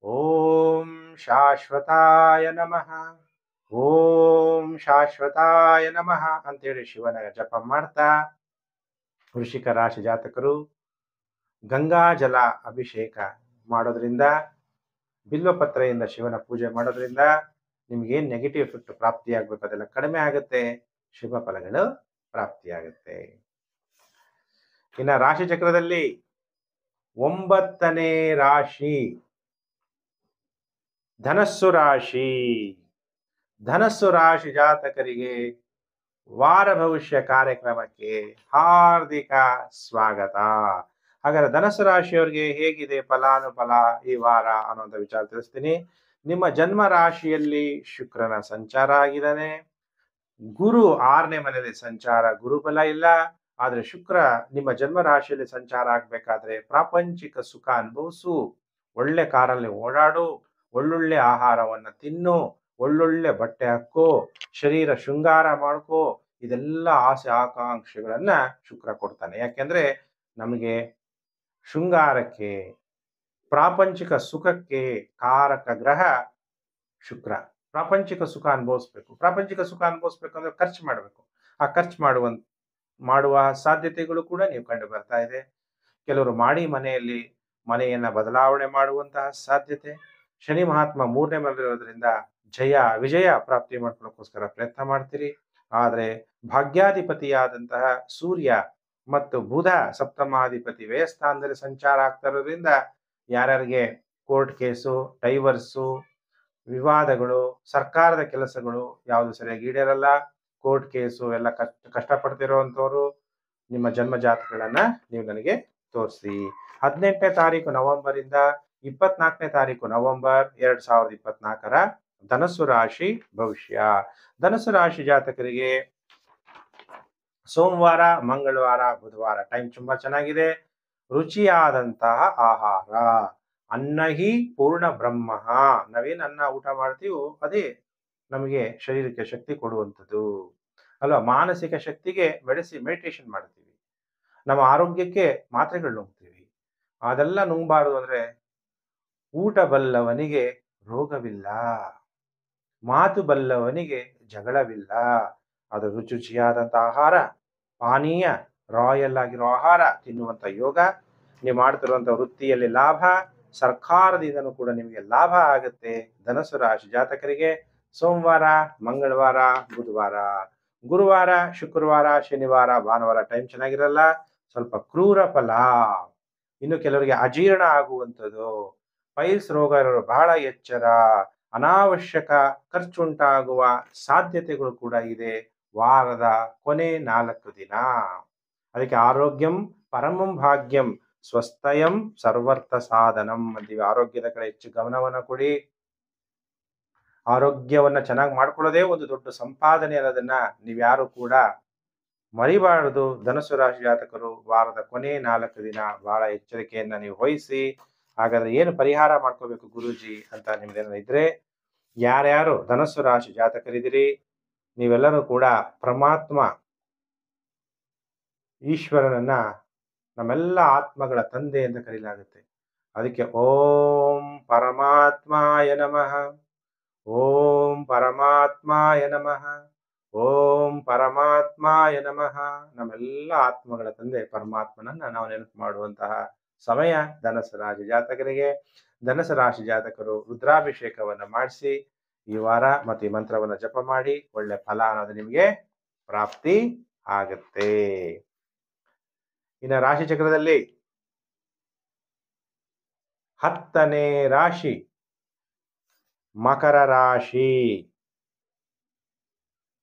[SPEAKER 1] ಓಂ ಶಾಶ್ವತಾಯ ನಮಃ, ಓಂ ಶಾಶ್ವತಾಯ ನಮಃ ಅಂತೇಳಿ ಶಿವನ ಜಪ ಮಾಡ್ತಾ ವೃಶ್ಚಿಕ ರಾಶಿ ಜಾತಕರು ಗಂಗಾ ಜಲ ಅಭಿಷೇಕ ಮಾಡೋದ್ರಿಂದ, ಬಿಲ್ವಪತ್ರೆಯಿಂದ ಶಿವನ ಪೂಜೆ ಮಾಡೋದ್ರಿಂದ ನಿಮ್ಗೇನ್ ನೆಗೆಟಿವ್ ಎಫೆಕ್ಟ್ ಪ್ರಾಪ್ತಿಯಾಗಬೇಕು ಅದೆಲ್ಲ ಕಡಿಮೆ ಆಗುತ್ತೆ. ಶುಭ ಫಲಗಳು ಪ್ರಾಪ್ತಿಯಾಗುತ್ತೆ. ಇನ್ನು ರಾಶಿ ಚಕ್ರದಲ್ಲಿ 9ನೇ ರಾಶಿ ಧನಸ್ಸು ರಾಶಿ. ಧನಸ್ಸು ರಾಶಿ ಜಾತಕರಿಗೆ ವಾರ ಭವಿಷ್ಯ ಕಾರ್ಯಕ್ರಮಕ್ಕೆ ಹಾರ್ದಿಕ ಸ್ವಾಗತ. ಹಾಗಾದ್ರೆ ಧನಸ್ಸು ರಾಶಿಯವರಿಗೆ ಹೇಗಿದೆ ಫಲಾನುಫಲ ಈ ವಾರ ಅನ್ನುವಂಥ ವಿಚಾರ ತಿಳಿಸ್ತೀನಿ. ನಿಮ್ಮ ಜನ್ಮ ರಾಶಿಯಲ್ಲಿ ಶುಕ್ರನ ಸಂಚಾರ ಆಗಿದ್ದಾನೆ. ಗುರು 6ನೇ ಮನೆಯಲ್ಲಿ ಸಂಚಾರ, ಗುರುಬಲ ಇಲ್ಲ. ಆದ್ರೆ ಶುಕ್ರ ನಿಮ್ಮ ಜನ್ಮ ರಾಶಿಯಲ್ಲಿ ಸಂಚಾರ ಆಗ್ಬೇಕಾದ್ರೆ ಪ್ರಾಪಂಚಿಕ ಸುಖ ಅನುಭವಿಸು, ಒಳ್ಳೆ ಕಾರಲ್ಲಿ ಓಡಾಡು, ಒಳ್ಳೊಳ್ಳೆ ಆಹಾರವನ್ನ ತಿನ್ನು, ಒಳ್ಳೊಳ್ಳೆ ಬಟ್ಟೆ ಹಾಕೋ, ಶರೀರ ಶೃಂಗಾರ ಮಾಡ್ಕೋ. ಇದೆಲ್ಲ ಆಸೆ ಆಕಾಂಕ್ಷೆಗಳನ್ನ ಶುಕ್ರ ಕೊಡ್ತಾನೆ. ಯಾಕೆಂದ್ರೆ ನಮಗೆ ಶೃಂಗಾರಕ್ಕೆ, ಪ್ರಾಪಂಚಿಕ ಸುಖಕ್ಕೆ ಕಾರಕ ಗ್ರಹ ಶುಕ್ರ. ಪ್ರಾಪಂಚಿಕ ಸುಖ ಅನುಭವಿಸ್ಬೇಕು. ಪ್ರಾಪಂಚಿಕ ಸುಖ ಅನುಭವಿಸ್ಬೇಕಂದ್ರೆ ಖರ್ಚು ಮಾಡಬೇಕು. ಆ ಖರ್ಚು ಮಾಡುವ ಸಾಧ್ಯತೆಗಳು ಕೂಡ ನೀವು ಕಂಡು ಬರ್ತಾ ಇದೆ. ಕೆಲವರು ಮಾಡಿ ಮನೆಯನ್ನ ಬದಲಾವಣೆ ಮಾಡುವಂತಹ ಸಾಧ್ಯತೆ. ಶನಿ ಮಹಾತ್ಮ 3ನೇ ಮನೆಯಲ್ಲಿರೋದ್ರಿಂದ ವಿಜಯ ಪ್ರಾಪ್ತಿ ಮಾಡ್ಕೊಳ್ಳೋಕ್ಕೋಸ್ಕರ ಪ್ರಯತ್ನ ಮಾಡ್ತೀರಿ. ಆದ್ರೆ ಭಾಗ್ಯಾಧಿಪತಿಯಾದಂತಹ ಸೂರ್ಯ ಮತ್ತು ಬುಧ ಸಪ್ತಮಾಧಿಪತಿ ವ್ಯಯಸ್ಥಾನದಲ್ಲಿ ಸಂಚಾರ ಆಗ್ತಾ ಇರೋದ್ರಿಂದ ಯಾರ್ಯಾರಿಗೆ ಕೋರ್ಟ್ ಕೇಸು, ಡೈವರ್ಸು, ವಿವಾದಗಳು, ಸರ್ಕಾರದ ಕೆಲಸಗಳು ಯಾವುದು ಸರಿಯಾಗಿ ಈಡೇರಲ್ಲ, ಕೋರ್ಟ್ ಕೇಸು ಎಲ್ಲ ಕಷ್ಟಪಡ್ತಿರೋಂಥವ್ರು ನಿಮ್ಮ ಜನ್ಮ ಜಾತಕಗಳನ್ನ ನೀವು ನನಗೆ ತೋರಿಸಿ. 18ನೇ ತಾರೀಕು ನವೆಂಬರ್ ಇಂದ 24ನೇ ತಾರೀಕು ನವೆಂಬರ್ 2024ರ ಧನಸ್ಸು ರಾಶಿ ಭವಿಷ್ಯ. ಧನಸ್ಸು ರಾಶಿ ಜಾತಕರಿಗೆ ಸೋಮವಾರ, ಮಂಗಳವಾರ, ಬುಧವಾರ ಟೈಮ್ ತುಂಬಾ ಚೆನ್ನಾಗಿದೆ. ರುಚಿಯಾದಂತಹ ಆಹಾರ. ಅನ್ನ ಹಿ ಪೂರ್ಣ ಬ್ರಹ್ಮ. ನಾವೇನು ಅನ್ನ ಊಟ ಮಾಡ್ತೀವೋ ಅದೇ ನಮಗೆ ಶರೀರಕ್ಕೆ ಶಕ್ತಿ ಕೊಡುವಂಥದ್ದು ಅಲ್ವಾ. ಮಾನಸಿಕ ಶಕ್ತಿಗೆ ಮೆಡಿಟೇಷನ್ ಮಾಡ್ತೀವಿ. ನಮ್ಮ ಆರೋಗ್ಯಕ್ಕೆ ಮಾತ್ರೆಗಳು ನುಂಗ್ತೀವಿ. ಅದೆಲ್ಲ ನುಂಗಬಾರದು ಅಂದ್ರೆ ಊಟ ಬಲ್ಲವನಿಗೆ ರೋಗವಿಲ್ಲ, ಮಾತು ಬಲ್ಲವನಿಗೆ ಜಗಳವಿಲ್ಲ. ಅದು ರುಚಿಯಾದಂಥ ಆಹಾರ, ಪಾನೀಯ, ರಾಯಲ್ ಆಗಿರೋ ಆಹಾರ ತಿನ್ನುವಂಥ ಯೋಗ. ನೀವು ಮಾಡ್ತಿರುವಂಥ ವೃತ್ತಿಯಲ್ಲಿ ಲಾಭ, ಸರ್ಕಾರದಿಂದನೂ ಕೂಡ ನಿಮಗೆ ಲಾಭ ಆಗುತ್ತೆ. ಧನಸ್ಸು ರಾಶಿ ಜಾತಕರಿಗೆ ಸೋಮವಾರ, ಮಂಗಳವಾರ, ಬುಧವಾರ, ಗುರುವಾರ, ಶುಕ್ರವಾರ, ಶನಿವಾರ, ಭಾನುವಾರ ಟೈಮ್ ಚೆನ್ನಾಗಿರಲ್ಲ. ಸ್ವಲ್ಪ ಕ್ರೂರ ಫಲ. ಇನ್ನು ಕೆಲವರಿಗೆ ಅಜೀರ್ಣ ಆಗುವಂಥದ್ದು, ಪೈಲ್ಸ್ ರೋಗ ಇರೋರು ಬಹಳ ಎಚ್ಚರ. ಅನಾವಶ್ಯಕ ಖರ್ಚುಂಟಾಗುವ ಸಾಧ್ಯತೆಗಳು ಕೂಡ ಇದೆ ವಾರದ ಕೊನೆ 4 ದಿನ. ಅದಕ್ಕೆ ಆರೋಗ್ಯಂ ಪರಮಂ ಭಾಗ್ಯಂ ಸ್ವಸ್ಥಯಂ ಸರ್ವರ್ಥ ಸಾಧನಂ ಅಂತೀವಿ. ಆರೋಗ್ಯದ ಕಡೆ ಹೆಚ್ಚು ಗಮನವನ್ನ ಕೊಡಿ. ಆರೋಗ್ಯವನ್ನ ಚೆನ್ನಾಗಿ ಮಾಡ್ಕೊಳ್ಳೋದೇ ಒಂದು ದೊಡ್ಡ ಸಂಪಾದನೆ ಅನ್ನೋದನ್ನ ನೀವ್ಯಾರು ಕೂಡ ಮರಿಬಾರದು. ಧನಸ್ಸು ರಾಶಿ ಜಾತಕರು ವಾರದ ಕೊನೆ 4 ದಿನ ಬಹಳ ಎಚ್ಚರಿಕೆಯನ್ನ ನೀವು ವಹಿಸಿ. ಹಾಗಾದ್ರೆ ಏನು ಪರಿಹಾರ ಮಾಡ್ಕೋಬೇಕು ಗುರೂಜಿ ಅಂತ ನಿಮ್ದೇನ ಇದ್ರೆ, ಯಾರ್ಯಾರು ಧನಸ್ಸು ರಾಶಿ ಜಾತಕರಿದ್ದೀರಿ ನೀವೆಲ್ಲರೂ ಕೂಡ ಪರಮಾತ್ಮ ಈಶ್ವರನನ್ನ ನಮ್ಮೆಲ್ಲ ಆತ್ಮಗಳ ತಂದೆ ಎಂದು ಕರೆಯಲಾಗುತ್ತೆ. ಅದಕ್ಕೆ ಓಂ ಪರಮಾತ್ಮಾಯ ನಮಃ, ಓಂ ಪರಮಾತ್ಮಾಯ ನಮಃ, ಓಂ ಪರಮಾತ್ಮಾಯ ನಮಃ. ನಮ್ಮೆಲ್ಲ ಆತ್ಮಗಳ ತಂದೆ ಪರಮಾತ್ಮನನ್ನ ನಾವು ನೆನಪು ಮಾಡುವಂತಹ ಸಮಯ ಧನಸು ರಾಶಿ ಜಾತಕರಿಗೆ. ಧನಸು ರಾಶಿ ಜಾತಕರು ರುದ್ರಾಭಿಷೇಕವನ್ನ ಮಾಡಿಸಿ ಈ ವಾರ ಮತ್ತು ಈ ಮಂತ್ರವನ್ನ ಜಪ ಮಾಡಿ ಒಳ್ಳೆ ಫಲ ಅನ್ನೋದು ನಿಮಗೆ ಪ್ರಾಪ್ತಿ ಆಗತ್ತೆ. ಇನ್ನು ರಾಶಿ ಚಕ್ರದಲ್ಲಿ 10ನೇ ರಾಶಿ ಮಕರ ರಾಶಿ.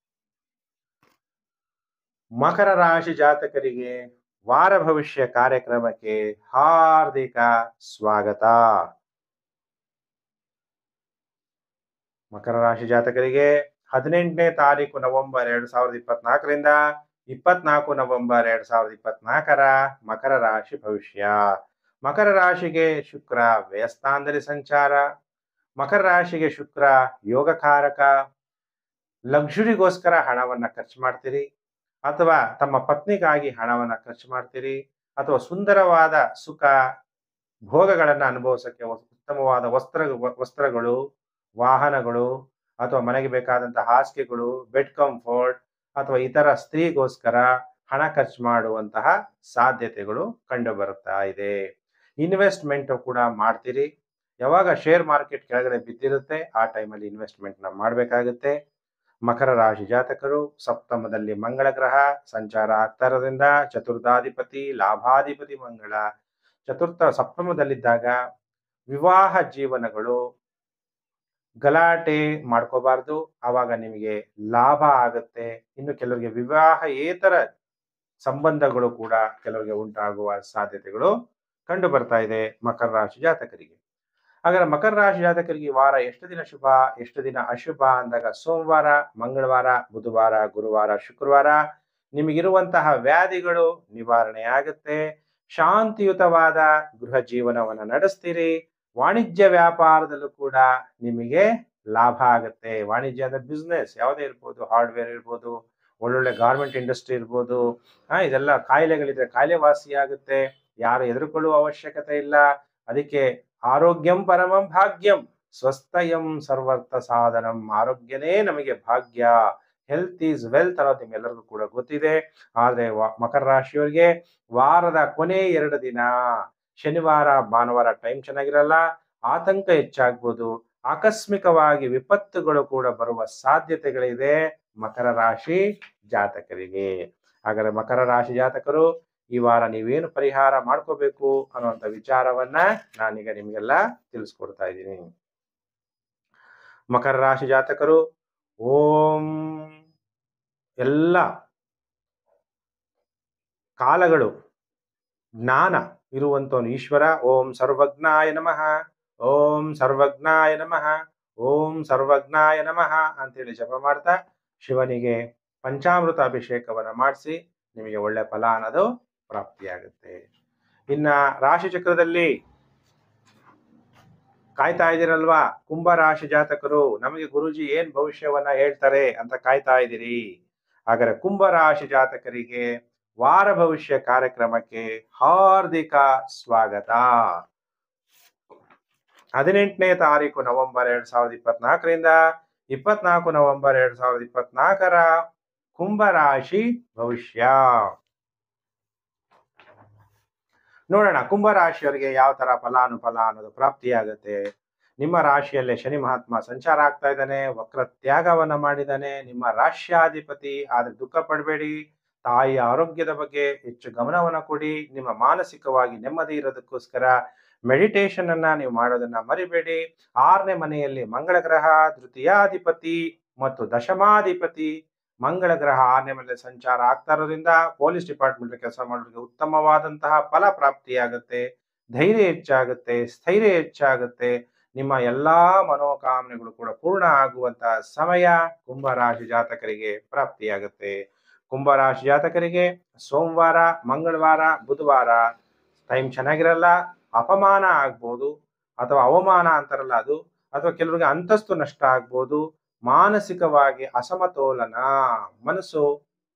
[SPEAKER 1] ಮಕರ ರಾಶಿ ಜಾತಕರಿಗೆ ವಾರ ಭವಿಷ್ಯ ಕಾರ್ಯಕ್ರಮಕ್ಕೆ ಹಾರ್ದಿಕ ಸ್ವಾಗತ. ಮಕರ ರಾಶಿ ಜಾತಕರಿಗೆ 18ನೇ ತಾರೀಕು ನವೆಂಬರ್ 2024ರಿಂದ 24 ನವೆಂಬರ್ 2024ರ ಮಕರ ರಾಶಿ ಭವಿಷ್ಯ. ಮಕರ ರಾಶಿಗೆ ಶುಕ್ರ ವ್ಯಯಸ್ಥಾನದಲ್ಲಿ ಸಂಚಾರ. ಮಕರ ರಾಶಿಗೆ ಶುಕ್ರ ಯೋಗಕಾರಕ. ಲಕ್ಸುರಿಗೋಸ್ಕರ ಹಣವನ್ನ ಖರ್ಚು ಮಾಡ್ತೀರಿ, ಅಥವಾ ತಮ್ಮ ಪತ್ನಿಗಾಗಿ ಹಣವನ್ನ ಖರ್ಚು ಮಾಡ್ತೀರಿ, ಅಥವಾ ಸುಂದರವಾದ ಸುಖ ಭೋಗಗಳನ್ನ ಅನುಭವಿಸಕ್ಕೆ ಉತ್ತಮವಾದ ವಸ್ತ್ರಗಳು, ವಾಹನಗಳು, ಅಥವಾ ಮನೆಗೆ ಬೇಕಾದಂತಹ ಹಾಸಿಗೆಗಳು, ಬೆಡ್ ಕಂಫರ್ಟ್, ಅಥವಾ ಇತರ ಸ್ತ್ರೀಗೋಸ್ಕರ ಹಣ ಖರ್ಚು ಮಾಡುವಂತಹ ಸಾಧ್ಯತೆಗಳು ಕಂಡು ಬರ್ತಾ ಇದೆ. ಇನ್ವೆಸ್ಟ್ಮೆಂಟ್ ಕೂಡ ಮಾಡ್ತೀರಿ. ಯಾವಾಗ ಶೇರ್ ಮಾರ್ಕೆಟ್ ಕೆಳಗಡೆ ಬಿದ್ದಿರುತ್ತೆ ಆ ಟೈಮಲ್ಲಿ ಇನ್ವೆಸ್ಟ್ಮೆಂಟ್ ನ ಮಾಡಬೇಕಾಗುತ್ತೆ. ಮಕರ ರಾಶಿ ಜಾತಕರು ಸಪ್ತಮದಲ್ಲಿ ಮಂಗಳ ಗ್ರಹ ಸಂಚಾರ ಆಗ್ತಾ ಇರೋದ್ರಿಂದ ಚತುರ್ಥಾಧಿಪತಿ ಲಾಭಾಧಿಪತಿ ಮಂಗಳ ಸಪ್ತಮದಲ್ಲಿದ್ದಾಗ ವಿವಾಹ ಜೀವನಗಳು ಗಲಾಟೆ ಮಾಡ್ಕೋಬಾರ್ದು, ಆವಾಗ ನಿಮಗೆ ಲಾಭ ಆಗುತ್ತೆ. ಇನ್ನು ಕೆಲವರಿಗೆ ವಿವಾಹೇತರ ಸಂಬಂಧಗಳು ಕೂಡ ಕೆಲವರಿಗೆ ಉಂಟಾಗುವ ಸಾಧ್ಯತೆಗಳು ಕಂಡು ಬರ್ತಾ ಇದೆ ಮಕರ ರಾಶಿ ಜಾತಕರಿಗೆ. ಹಾಗಾದ್ರೆ ಮಕರ ರಾಶಿ ಜಾತಕರಿಗೆ ವಾರ ಎಷ್ಟು ದಿನ ಶುಭ ಎಷ್ಟು ದಿನ ಅಶುಭ ಅಂದಾಗ ಸೋಮವಾರ, ಮಂಗಳವಾರ, ಬುಧವಾರ, ಗುರುವಾರ, ಶುಕ್ರವಾರ ನಿಮಗಿರುವಂತಹ ವ್ಯಾಧಿಗಳು ನಿವಾರಣೆ ಆಗುತ್ತೆ. ಶಾಂತಿಯುತವಾದ ಗೃಹ ಜೀವನವನ್ನ ನಡೆಸ್ತೀರಿ. ವಾಣಿಜ್ಯ ವ್ಯಾಪಾರದಲ್ಲೂ ಕೂಡ ನಿಮಗೆ ಲಾಭ ಆಗುತ್ತೆ. ವಾಣಿಜ್ಯ ಅಂದ್ರೆ ಬಿಸ್ನೆಸ್ ಯಾವುದೇ ಇರ್ಬೋದು, ಹಾರ್ಡ್ವೇರ್ ಇರ್ಬೋದು, ಒಳ್ಳೊಳ್ಳೆ ಗಾರ್ಮೆಂಟ್ ಇಂಡಸ್ಟ್ರಿ ಇರ್ಬೋದು. ಇದೆಲ್ಲ ಕಾಯಿಲೆಗಳಿದ್ರೆ ಕಾಯಿಲೆ ವಾಸಿ ಆಗುತ್ತೆ. ಯಾರು ಹೆದರ್ಕೊಳ್ಳುವ ಅವಶ್ಯಕತೆ ಇಲ್ಲ. ಅದಕ್ಕೆ ಆರೋಗ್ಯಂ ಪರಮಂ ಭಾಗ್ಯಂ ಸ್ವಸ್ಥಯಂ ಸರ್ವರ್ಥ ಸಾಧನಂ. ಆರೋಗ್ಯನೇ ನಮಗೆ ಭಾಗ್ಯ, ಹೆಲ್ತ್ ಈಸ್ ವೆಲ್ತ್ ಅನ್ನೋದು ನಿಮ್ಮೆಲ್ಲರಿಗೂ ಕೂಡ ಗೊತ್ತಿದೆ. ಆದ್ರೆ ಮಕರ ರಾಶಿಯವರಿಗೆ ವಾರದ ಕೊನೆ 2 ದಿನ ಶನಿವಾರ ಭಾನುವಾರ ಟೈಮ್ ಚೆನ್ನಾಗಿರಲ್ಲ, ಆತಂಕ ಹೆಚ್ಚಾಗ್ಬೋದು, ಆಕಸ್ಮಿಕವಾಗಿ ವಿಪತ್ತುಗಳು ಕೂಡ ಬರುವ ಸಾಧ್ಯತೆಗಳಿದೆ ಮಕರ ರಾಶಿ ಜಾತಕರಿಗೆ. ಹಾಗಾದ್ರೆ ಮಕರ ರಾಶಿ ಜಾತಕರು ಈ ವಾರ ನೀವೇನು ಪರಿಹಾರ ಮಾಡ್ಕೋಬೇಕು ಅನ್ನುವಂಥ ವಿಚಾರವನ್ನ ನಾನೀಗ ನಿಮ್ಗೆಲ್ಲ ತಿಳಿಸ್ಕೊಡ್ತಾ ಇದ್ದೀನಿ. ಮಕರ ರಾಶಿ ಜಾತಕರು ಓಂ ಎಲ್ಲ ಕಾಲಗಳು ಜ್ಞಾನ ಇರುವಂತವನು ಈಶ್ವರ. ಓಂ ಸರ್ವಜ್ಞಾಯ ನಮಃ, ಓಂ ಸರ್ವಜ್ಞಾಯ ನಮಃ, ಓಂ ಸರ್ವಜ್ಞಾಯ ನಮಃ ಅಂತೇಳಿ ಜಪ ಮಾಡ್ತಾ ಶಿವನಿಗೆ ಪಂಚಾಮೃತ ಅಭಿಷೇಕವನ್ನ ಮಾಡಿಸಿ ನಿಮಗೆ ಒಳ್ಳೆ ಫಲ ಅನ್ನೋದು ಪ್ರಾಪ್ತಿಯಾಗುತ್ತೆ. ಇನ್ನ ರಾಶಿ ಚಕ್ರದಲ್ಲಿ ಕಾಯ್ತಾ ಇದ್ದೀರಲ್ವಾ ಕುಂಭ ರಾಶಿ ಜಾತಕರು, ನಮಗೆ ಗುರುಜಿ ಏನ್ ಭವಿಷ್ಯವನ್ನ ಹೇಳ್ತಾರೆ ಅಂತ ಕಾಯ್ತಾ ಇದ್ದೀರಿ. ಹಾಗಾದ್ರೆ ಕುಂಭ ರಾಶಿ ಜಾತಕರಿಗೆ ವಾರ ಭವಿಷ್ಯ ಕಾರ್ಯಕ್ರಮಕ್ಕೆ ಹಾರ್ದಿಕ ಸ್ವಾಗತ. 18ನೇ ತಾರೀಕು ನವೆಂಬರ್ 2024ರಿಂದ 24 ನವೆಂಬರ್ 2024ರ ಕುಂಭ ರಾಶಿ ಭವಿಷ್ಯ ನೋಡೋಣ. ಕುಂಭ ರಾಶಿಯವರಿಗೆ ಯಾವ ತರ ಫಲಾನುಫಲ ಅನ್ನೋದು ಪ್ರಾಪ್ತಿಯಾಗುತ್ತೆ. ನಿಮ್ಮ ರಾಶಿಯಲ್ಲೇ ಶನಿ ಮಹಾತ್ಮ ಸಂಚಾರ ಆಗ್ತಾ ಇದ್ದಾನೆ, ವಕ್ರ ತ್ಯಾಗವನ್ನ ಮಾಡಿದ್ದಾನೆ. ನಿಮ್ಮ ರಾಶ್ಯಾಧಿಪತಿ. ಆದ್ರೆ ದುಃಖ ಪಡಬೇಡಿ, ತಾಯಿಯ ಆರೋಗ್ಯದ ಬಗ್ಗೆ ಹೆಚ್ಚು ಗಮನವನ್ನ ಕೊಡಿ. ನಿಮ್ಮ ಮಾನಸಿಕವಾಗಿ ನೆಮ್ಮದಿ ಇರೋದಕ್ಕೋಸ್ಕರ ಮೆಡಿಟೇಷನ್ ಅನ್ನ ನೀವು ಮಾಡೋದನ್ನ ಮರಿಬೇಡಿ. 6ನೇ ಮನೆಯಲ್ಲಿ ಮಂಗಳ ಗ್ರಹ ತೃತೀಯಾಧಿಪತಿ ಮತ್ತು ದಶಮಾಧಿಪತಿ ಮಂಗಳ ಗ್ರಹ 6ನೇ ಮನೆಯಲ್ಲಿ ಸಂಚಾರ ಆಗ್ತಾ ಇರೋದ್ರಿಂದ ಪೊಲೀಸ್ ಡಿಪಾರ್ಟ್ಮೆಂಟ್ ಕೆಲಸ ಮಾಡೋರಿಗೆ ಉತ್ತಮವಾದಂತಹ ಫಲ ಪ್ರಾಪ್ತಿಯಾಗುತ್ತೆ. ಧೈರ್ಯ ಹೆಚ್ಚಾಗುತ್ತೆ, ಸ್ಥೈರ್ಯ ಹೆಚ್ಚಾಗುತ್ತೆ. ನಿಮ್ಮ ಎಲ್ಲಾ ಮನೋಕಾಮನೆಗಳು ಕೂಡ ಪೂರ್ಣ ಆಗುವಂತಹ ಸಮಯ ಕುಂಭರಾಶಿ ಜಾತಕರಿಗೆ ಪ್ರಾಪ್ತಿಯಾಗುತ್ತೆ. ಕುಂಭರಾಶಿ ಜಾತಕರಿಗೆ ಸೋಮವಾರ, ಮಂಗಳವಾರ, ಬುಧವಾರ ಟೈಮ್ ಚೆನ್ನಾಗಿರಲ್ಲ. ಅಪಮಾನ ಆಗ್ಬೋದು, ಅಥವಾ ಅವಮಾನ ಅಂತಾರಲ್ಲ ಅದು, ಅಥವಾ ಕೆಲವರಿಗೆ ಅಂತಸ್ತು ನಷ್ಟ ಆಗ್ಬೋದು. ಮಾನಸಿಕವಾಗಿ ಅಸಮತೋಲನ, ಮನಸ್ಸು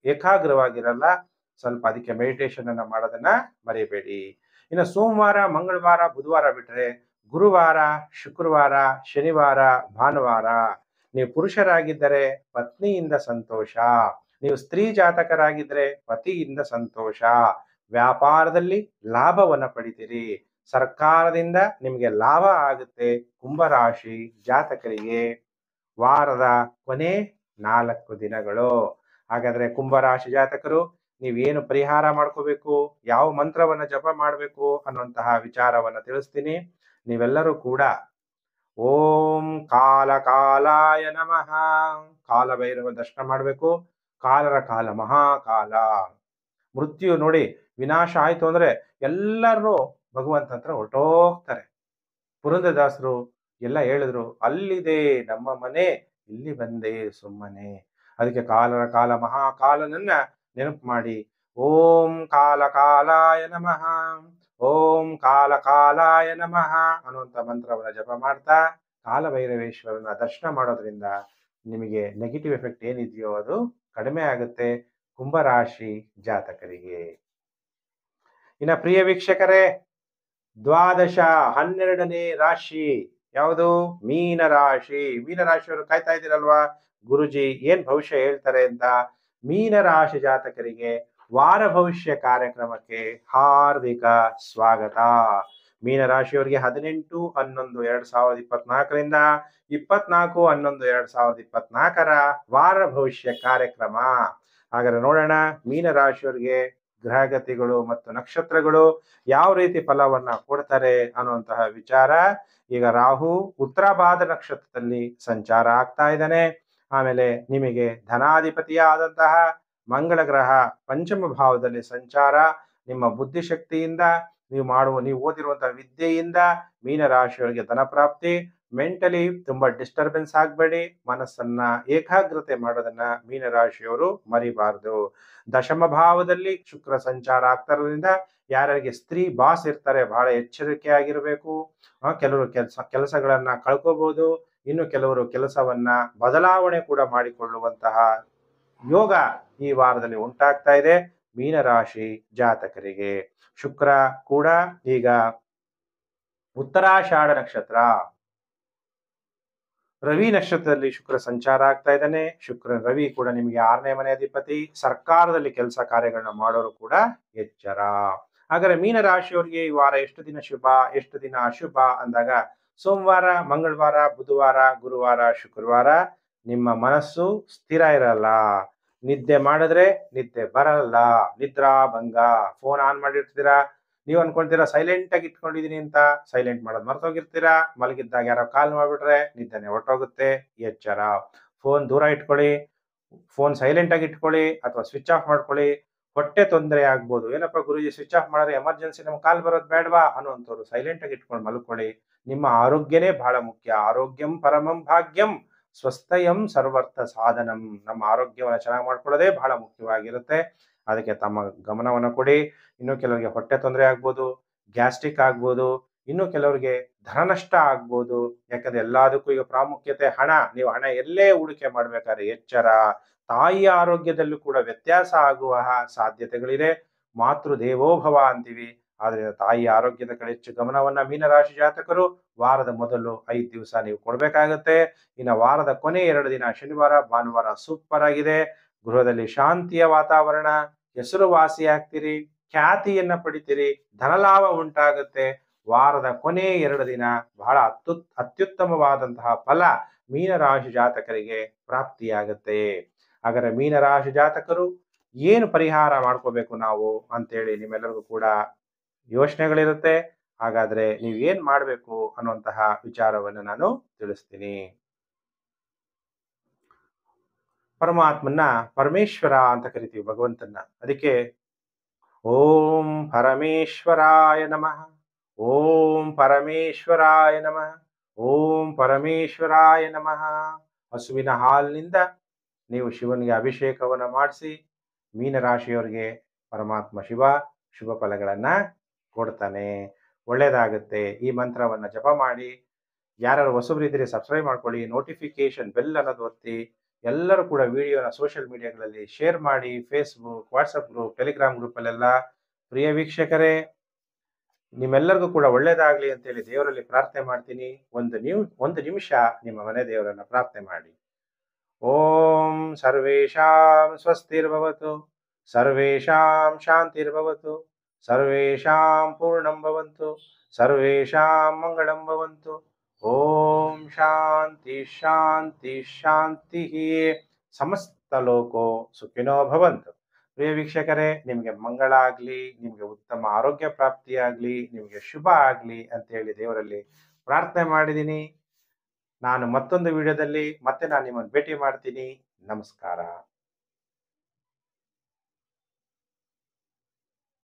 [SPEAKER 1] ಏಕಾಗ್ರವಾಗಿರಲ್ಲ. ಸ್ವಲ್ಪ ಅದಕ್ಕೆ ಮೆಡಿಟೇಷನ್ ಅನ್ನ ಮಾಡೋದನ್ನ ಮರಿಬೇಡಿ. ಇನ್ನು ಸೋಮವಾರ, ಮಂಗಳವಾರ, ಬುಧವಾರ ಬಿಟ್ರೆ ಗುರುವಾರ, ಶುಕ್ರವಾರ, ಶನಿವಾರ, ಭಾನುವಾರ ನೀವು ಪುರುಷರಾಗಿದ್ದರೆ ಪತ್ನಿಯಿಂದ ಸಂತೋಷ, ನೀವು ಸ್ತ್ರೀ ಜಾತಕರಾಗಿದ್ದರೆ ಪತಿಯಿಂದ ಸಂತೋಷ, ವ್ಯಾಪಾರದಲ್ಲಿ ಲಾಭವನ್ನ ಪಡಿತೀರಿ, ಸರ್ಕಾರದಿಂದ ನಿಮಗೆ ಲಾಭ ಆಗುತ್ತೆ. ಕುಂಭರಾಶಿ ಜಾತಕರಿಗೆ ವಾರದ ಕೊನೆ 4 ದಿನಗಳು. ಹಾಗಾದ್ರೆ ಕುಂಭರಾಶಿ ಜಾತಕರು ನೀವೇನು ಪರಿಹಾರ ಮಾಡ್ಕೋಬೇಕು, ಯಾವ ಮಂತ್ರವನ್ನ ಜಪ ಮಾಡಬೇಕು ಅನ್ನುವಂತಹ ವಿಚಾರವನ್ನ ತಿಳಿಸ್ತೀನಿ. ನೀವೆಲ್ಲರೂ ಕೂಡ ಓಂ ಕಾಲ ಕಾಲಾಯ ನಮಃ, ಕಾಲಭೈರವ ದರ್ಶನ ಮಾಡಬೇಕು. ಕಾಲರ ಕಾಲ ಮಹಾಕಾಲ, ಮೃತ್ಯು ನೋಡಿ ವಿನಾಶ ಆಯ್ತು ಅಂದ್ರೆ ಎಲ್ಲರೂ ಭಗವಂತ ಹತ್ರ ಹೊರಟೋಗ್ತಾರೆ. ಪುರಂದರದಾಸರು ಎಲ್ಲ ಹೇಳಿದ್ರು, ಅಲ್ಲಿದೆ ನಮ್ಮ ಮನೆ, ಇಲ್ಲಿ ಬಂದೆ ಸುಮ್ಮನೆ. ಅದಕ್ಕೆ ಕಾಲರ ಕಾಲ ಮಹಾಕಾಲನನ್ನ ನೆನಪು ಮಾಡಿ ಓಂ ಕಾಲ ಕಾಲಾಯ ನಮಃ, ಓಂ ಕಾಲ ಕಾಲಾಯ ನಮಃ ಅನ್ನುವಂಥ ಮಂತ್ರವನ್ನ ಜಪ ಮಾಡ್ತಾ ಕಾಲಭೈರವೇಶ್ವರನ ದರ್ಶನ ಮಾಡೋದ್ರಿಂದ ನಿಮಗೆ ನೆಗೆಟಿವ್ ಎಫೆಕ್ಟ್ ಏನಿದೆಯೋ ಅದು ಕಡಿಮೆ ಆಗುತ್ತೆ ಕುಂಭರಾಶಿ ಜಾತಕರಿಗೆ. ಇನ್ನ ಪ್ರಿಯ ವೀಕ್ಷಕರೇ, 12ನೇ ರಾಶಿ ಯಾವುದು? ಮೀನರಾಶಿ. ಮೀನರಾಶಿಯವರು ಕಾಯ್ತಾ ಇದ್ದೀರಲ್ವಾ, ಗುರುಜಿ ಏನ್ ಭವಿಷ್ಯ ಹೇಳ್ತಾರೆ ಅಂತ. ಮೀನರಾಶಿ ಜಾತಕರಿಗೆ ವಾರ ಭವಿಷ್ಯ ಕಾರ್ಯಕ್ರಮಕ್ಕೆ ಹಾರ್ದಿಕ ಸ್ವಾಗತ. ಮೀನರಾಶಿಯವರಿಗೆ 18/11/2024ರಿಂದ 24/11/2024 ವಾರ ಭವಿಷ್ಯ ಕಾರ್ಯಕ್ರಮ. ಹಾಗಾದ್ರೆ ನೋಡೋಣ ಮೀನರಾಶಿಯವರಿಗೆ ಗ್ರಹಗತಿಗಳು ಮತ್ತು ನಕ್ಷತ್ರಗಳು ಯಾವ ರೀತಿ ಫಲವನ್ನ ಕೊಡ್ತಾರೆ ಅನ್ನುವಂತಹ ವಿಚಾರ. ಈಗ ರಾಹು ಉತ್ತರಾಭಾದ ನಕ್ಷತ್ರದಲ್ಲಿ ಸಂಚಾರ ಆಗ್ತಾ ಇದ್ದಾನೆ. ಆಮೇಲೆ ನಿಮಗೆ ಧನಾಧಿಪತಿಯಾದಂತಹ ಮಂಗಳ ಗ್ರಹ ಪಂಚಮ ಭಾವದಲ್ಲಿ ಸಂಚಾರ. ನಿಮ್ಮ ಬುದ್ಧಿಶಕ್ತಿಯಿಂದ ನೀವು ಓದಿರುವಂತಹ ವಿದ್ಯೆಯಿಂದ ಮೀನರಾಶಿಯವರಿಗೆ ಧನ ಪ್ರಾಪ್ತಿ. ಮೆಂಟಲಿ ತುಂಬಾ ಡಿಸ್ಟರ್ಬೆನ್ಸ್ ಆಗ್ಬೇಡಿ, ಮನಸ್ಸನ್ನ ಏಕಾಗ್ರತೆ ಮಾಡೋದನ್ನ ಮೀನರಾಶಿಯವರು ಮರಿಬಾರದು. ದಶಮ ಭಾವದಲ್ಲಿ ಶುಕ್ರ ಸಂಚಾರ ಆಗ್ತಾರೋದ್ರಿಂದ ಯಾರ್ಯಾರಿಗೆ ಸ್ತ್ರೀ ಬಾಸ್ ಇರ್ತಾರೆ ಬಹಳ ಎಚ್ಚರಿಕೆ ಆಗಿರಬೇಕು. ಕೆಲವರು ಕೆಲಸಗಳನ್ನ ಕಳ್ಕೋಬಹುದು, ಇನ್ನು ಕೆಲವರು ಕೆಲಸವನ್ನ ಬದಲಾವಣೆ ಕೂಡ ಮಾಡಿಕೊಳ್ಳುವಂತಹ ಯೋಗ ಈ ವಾರದಲ್ಲಿ ಉಂಟಾಗ್ತಾ ಇದೆ ಮೀನರಾಶಿ ಜಾತಕರಿಗೆ. ಶುಕ್ರ ಕೂಡ ಈಗ ಉತ್ತರಾಷಾಢ ನಕ್ಷತ್ರ ರವಿ ನಕ್ಷತ್ರದಲ್ಲಿ ಶುಕ್ರ ಸಂಚಾರ ಆಗ್ತಾ ಇದ್ದಾನೆ. ರವಿ ಕೂಡ ನಿಮಗೆ 6ನೇ ಮನೆ ಅಧಿಪತಿ. ಸರ್ಕಾರದಲ್ಲಿ ಕೆಲಸ ಕಾರ್ಯಗಳನ್ನ ಮಾಡೋರು ಕೂಡ ಎಚ್ಚರ. ಹಾಗಾದ್ರೆ ಮೀನರಾಶಿಯವರಿಗೆ ಈ ವಾರ ಎಷ್ಟು ದಿನ ಶುಭ, ಎಷ್ಟು ದಿನ ಅಶುಭ ಅಂದಾಗ, ಸೋಮವಾರ, ಮಂಗಳವಾರ, ಬುಧವಾರ, ಗುರುವಾರ, ಶುಕ್ರವಾರ ನಿಮ್ಮ ಮನಸ್ಸು ಸ್ಥಿರ ಇರಲ್ಲ. ನಿದ್ದೆ ಮಾಡಿದ್ರೆ ನಿದ್ದೆ ಬರಲ್ಲ, ನಿದ್ರಾಭಂಗ. ಫೋನ್ ಆನ್ ಮಾಡಿರ್ತೀರಾ, ನೀವು ಅನ್ಕೊಂತೀರಾ ಸೈಲೆಂಟ್ ಆಗಿ ಇಟ್ಕೊಂಡಿದೀನಿ ಅಂತ, ಸೈಲೆಂಟ್ ಮಾಡೋದು ಮರ್ತೋಗಿರ್ತೀರಾ. ಮಲಗಿದ್ದಾಗ ಯಾರೋ ಕಾಲ್ ಮಾಡ್ಬಿಟ್ರೆ ನಿದ್ದೆನೆ ಹೊರಟೋಗುತ್ತೆ. ಎಚ್ಚರ. ಫೋನ್ ದೂರ ಇಟ್ಕೊಳ್ಳಿ, ಫೋನ್ ಸೈಲೆಂಟ್ ಆಗಿ ಇಟ್ಕೊಳ್ಳಿ ಅಥವಾ ಸ್ವಿಚ್ ಆಫ್ ಮಾಡ್ಕೊಳ್ಳಿ. ಹೊಟ್ಟೆ ತೊಂದರೆ ಆಗ್ಬೋದು. ಏನಪ್ಪ ಗುರುಜಿ ಸ್ವಿಚ್ ಆಫ್ ಮಾಡಿದ್ರೆ ಎಮರ್ಜೆನ್ಸಿ ನಮ್ಗೆ ಕಾಲ್ ಬರೋದು ಬೇಡವಾ ಅನ್ನುವಂಥವ್ರು ಸೈಲೆಂಟ್ ಆಗಿ ಇಟ್ಕೊಂಡು ಮಲ್ಕೊಳ್ಳಿ. ನಿಮ್ಮ ಆರೋಗ್ಯನೇ ಬಹಳ ಮುಖ್ಯ. ಆರೋಗ್ಯಂ ಪರಮಂ ಭಾಗ್ಯಂ ಸ್ವಸ್ಥಯಂ ಸರ್ವರ್ಥ ಸಾಧನಂ. ನಮ್ಮ ಆರೋಗ್ಯವನ್ನು ಚೆನ್ನಾಗಿ ಮಾಡ್ಕೊಳ್ಳೋದೇ ಬಹಳ ಮುಖ್ಯವಾಗಿರುತ್ತೆ. ಅದಕ್ಕೆ ತಮ್ಮ ಗಮನವನ್ನು ಕೊಡಿ. ಇನ್ನು ಕೆಲವರಿಗೆ ಹೊಟ್ಟೆ ತೊಂದರೆ ಆಗ್ಬೋದು, ಗ್ಯಾಸ್ಟ್ರಿಕ್ ಆಗ್ಬೋದು, ಇನ್ನು ಕೆಲವರಿಗೆ ಧನ ನಷ್ಟ ಆಗ್ಬೋದು. ಯಾಕಂದ್ರೆ ಎಲ್ಲದಕ್ಕೂ ಈಗ ಪ್ರಾಮುಖ್ಯತೆ ಹಣ. ನೀವು ಹಣ ಎಲ್ಲೇ ಹೂಡಿಕೆ ಮಾಡ್ಬೇಕಾದ್ರೆ ಎಚ್ಚರ. ತಾಯಿಯ ಆರೋಗ್ಯದಲ್ಲೂ ಕೂಡ ವ್ಯತ್ಯಾಸ ಆಗುವ ಸಾಧ್ಯತೆಗಳಿದೆ. ಮಾತೃ ದೇವೋಭವ ಅಂತೀವಿ. ಆದ್ರೆ ತಾಯಿಯ ಆರೋಗ್ಯದ ಕಡೆ ಹೆಚ್ಚು ಗಮನವನ್ನ ಮೀನರಾಶಿ ಜಾತಕರು ವಾರದ ಮೊದಲು 5 ದಿವಸ ನೀವು ಕೊಡ್ಬೇಕಾಗತ್ತೆ. ಇನ್ನು ವಾರದ ಕೊನೆ 2 ದಿನ ಶನಿವಾರ, ಭಾನುವಾರ ಸೂಪರ್ ಆಗಿದೆ. ಗೃಹದಲ್ಲಿ ಶಾಂತಿಯ ವಾತಾವರಣ, ಹೆಸರುವಾಸಿ ಆಗ್ತೀರಿ, ಖ್ಯಾತಿಯನ್ನ ಪಡಿತೀರಿ, ಧನಲಾಭ ಉಂಟಾಗುತ್ತೆ. ವಾರದ ಕೊನೆ 2 ದಿನ ಬಹಳ ಅತ್ಯುತ್ತಮವಾದಂತಹ ಫಲ ಮೀನರಾಶಿ ಜಾತಕರಿಗೆ ಪ್ರಾಪ್ತಿಯಾಗತ್ತೆ. ಹಾಗಾದ್ರೆ ಮೀನರಾಶಿ ಜಾತಕರು ಏನು ಪರಿಹಾರ ಮಾಡ್ಕೋಬೇಕು ನಾವು ಅಂತೇಳಿ ನಿಮ್ಮೆಲ್ಲರಿಗೂ ಕೂಡ ಯೋಚನೆಗಳಿರುತ್ತೆ. ಹಾಗಾದ್ರೆ ನೀವು ಏನ್ ಮಾಡ್ಬೇಕು ಅನ್ನುವಂತಹ ವಿಚಾರವನ್ನು ನಾನು ತಿಳಿಸ್ತೀನಿ. ಪರಮಾತ್ಮನ್ನ ಪರಮೇಶ್ವರ ಅಂತ ಕರಿತೀವಿ ಭಗವಂತನ. ಅದಕ್ಕೆ ಓಂ ಪರಮೇಶ್ವರಾಯ ನಮಃ, ಓಂ ಪರಮೇಶ್ವರಾಯ ನಮಃ, ಓಂ ಪರಮೇಶ್ವರಾಯ ನಮಃ. ಹಸುವಿನ ಹಾಲಿನಿಂದ ನೀವು ಶಿವನಿಗೆ ಅಭಿಷೇಕವನ್ನ ಮಾಡಿಸಿ ಮೀನರಾಶಿಯವರಿಗೆ ಪರಮಾತ್ಮ ಶಿವ ಶುಭ ಫಲಗಳನ್ನ ಕೊಡ್ತಾನೆ. ಒಳ್ಳೇದಾಗುತ್ತೆ. ಈ ಮಂತ್ರವನ್ನ ಜಪ ಮಾಡಿ. ಯಾರು ಹೊಸಬರಿದ್ರೆ ಸಬ್ಸ್ಕ್ರೈಬ್ ಮಾಡ್ಕೊಳ್ಳಿ, ನೋಟಿಫಿಕೇಶನ್ ಬೆಲ್ ಅನ್ನೋದು ಒತ್ತಿ. ಎಲ್ಲರೂ ಕೂಡ ವಿಡಿಯೋನ ಸೋಷಿಯಲ್ ಮೀಡಿಯಾಗಳಲ್ಲಿ ಶೇರ್ ಮಾಡಿ. ಫೇಸ್ಬುಕ್, ವಾಟ್ಸಪ್ ಗ್ರೂಪ್, ಟೆಲಿಗ್ರಾಮ್ ಗ್ರೂಪಲ್ಲೆಲ್ಲ. ಪ್ರಿಯ ವೀಕ್ಷಕರೇ, ನಿಮ್ಮೆಲ್ಲರಿಗೂ ಕೂಡ ಒಳ್ಳೇದಾಗ್ಲಿ ಅಂತೇಳಿ ದೇವರಲ್ಲಿ ಪ್ರಾರ್ಥನೆ ಮಾಡ್ತೀನಿ. ಒಂದು ನಿಮಿಷ ನಿಮ್ಮ ಮನೆ ದೇವರನ್ನ ಪ್ರಾರ್ಥನೆ ಮಾಡಿ. ಓಂ ಸರ್ವೇಷಾಂ ಸ್ವಸ್ತಿರ್ಭವತು, ಸರ್ವೇಷಾಂ ಶಾಂತಿರ್ಭವತು, ಸರ್ವೇಷಾಂ ಪೂರ್ಣಂ ಭವಂತು, ಸರ್ವೇಷಾಂ ಮಂಗಳಂ ಭವಂತು. ಓಂ ಶಾಂತಿ ಶಾಂತಿ ಶಾಂತಿ. ಸಮಸ್ತ ಲೋಕೋ ಸುಖಿನೋ ಭವಂತು. ಪ್ರಿಯ ವೀಕ್ಷಕರೇ, ನಿಮಗೆ ಮಂಗಳ ಆಗಲಿ, ನಿಮಗೆ ಉತ್ತಮ ಆರೋಗ್ಯ ಪ್ರಾಪ್ತಿಯಾಗಲಿ, ನಿಮಗೆ ಶುಭ ಆಗಲಿ ಅಂತೇಳಿ ದೇವರಲ್ಲಿ ಪ್ರಾರ್ಥನೆ ಮಾಡಿದ್ದೀನಿ. ನಾನು ಮತ್ತೊಂದು ವಿಡಿಯೋದಲ್ಲಿ ಮತ್ತೆ ನಾನು ನಿಮ್ಮನ್ನು ಭೇಟಿ ಮಾಡ್ತೀನಿ. ನಮಸ್ಕಾರ.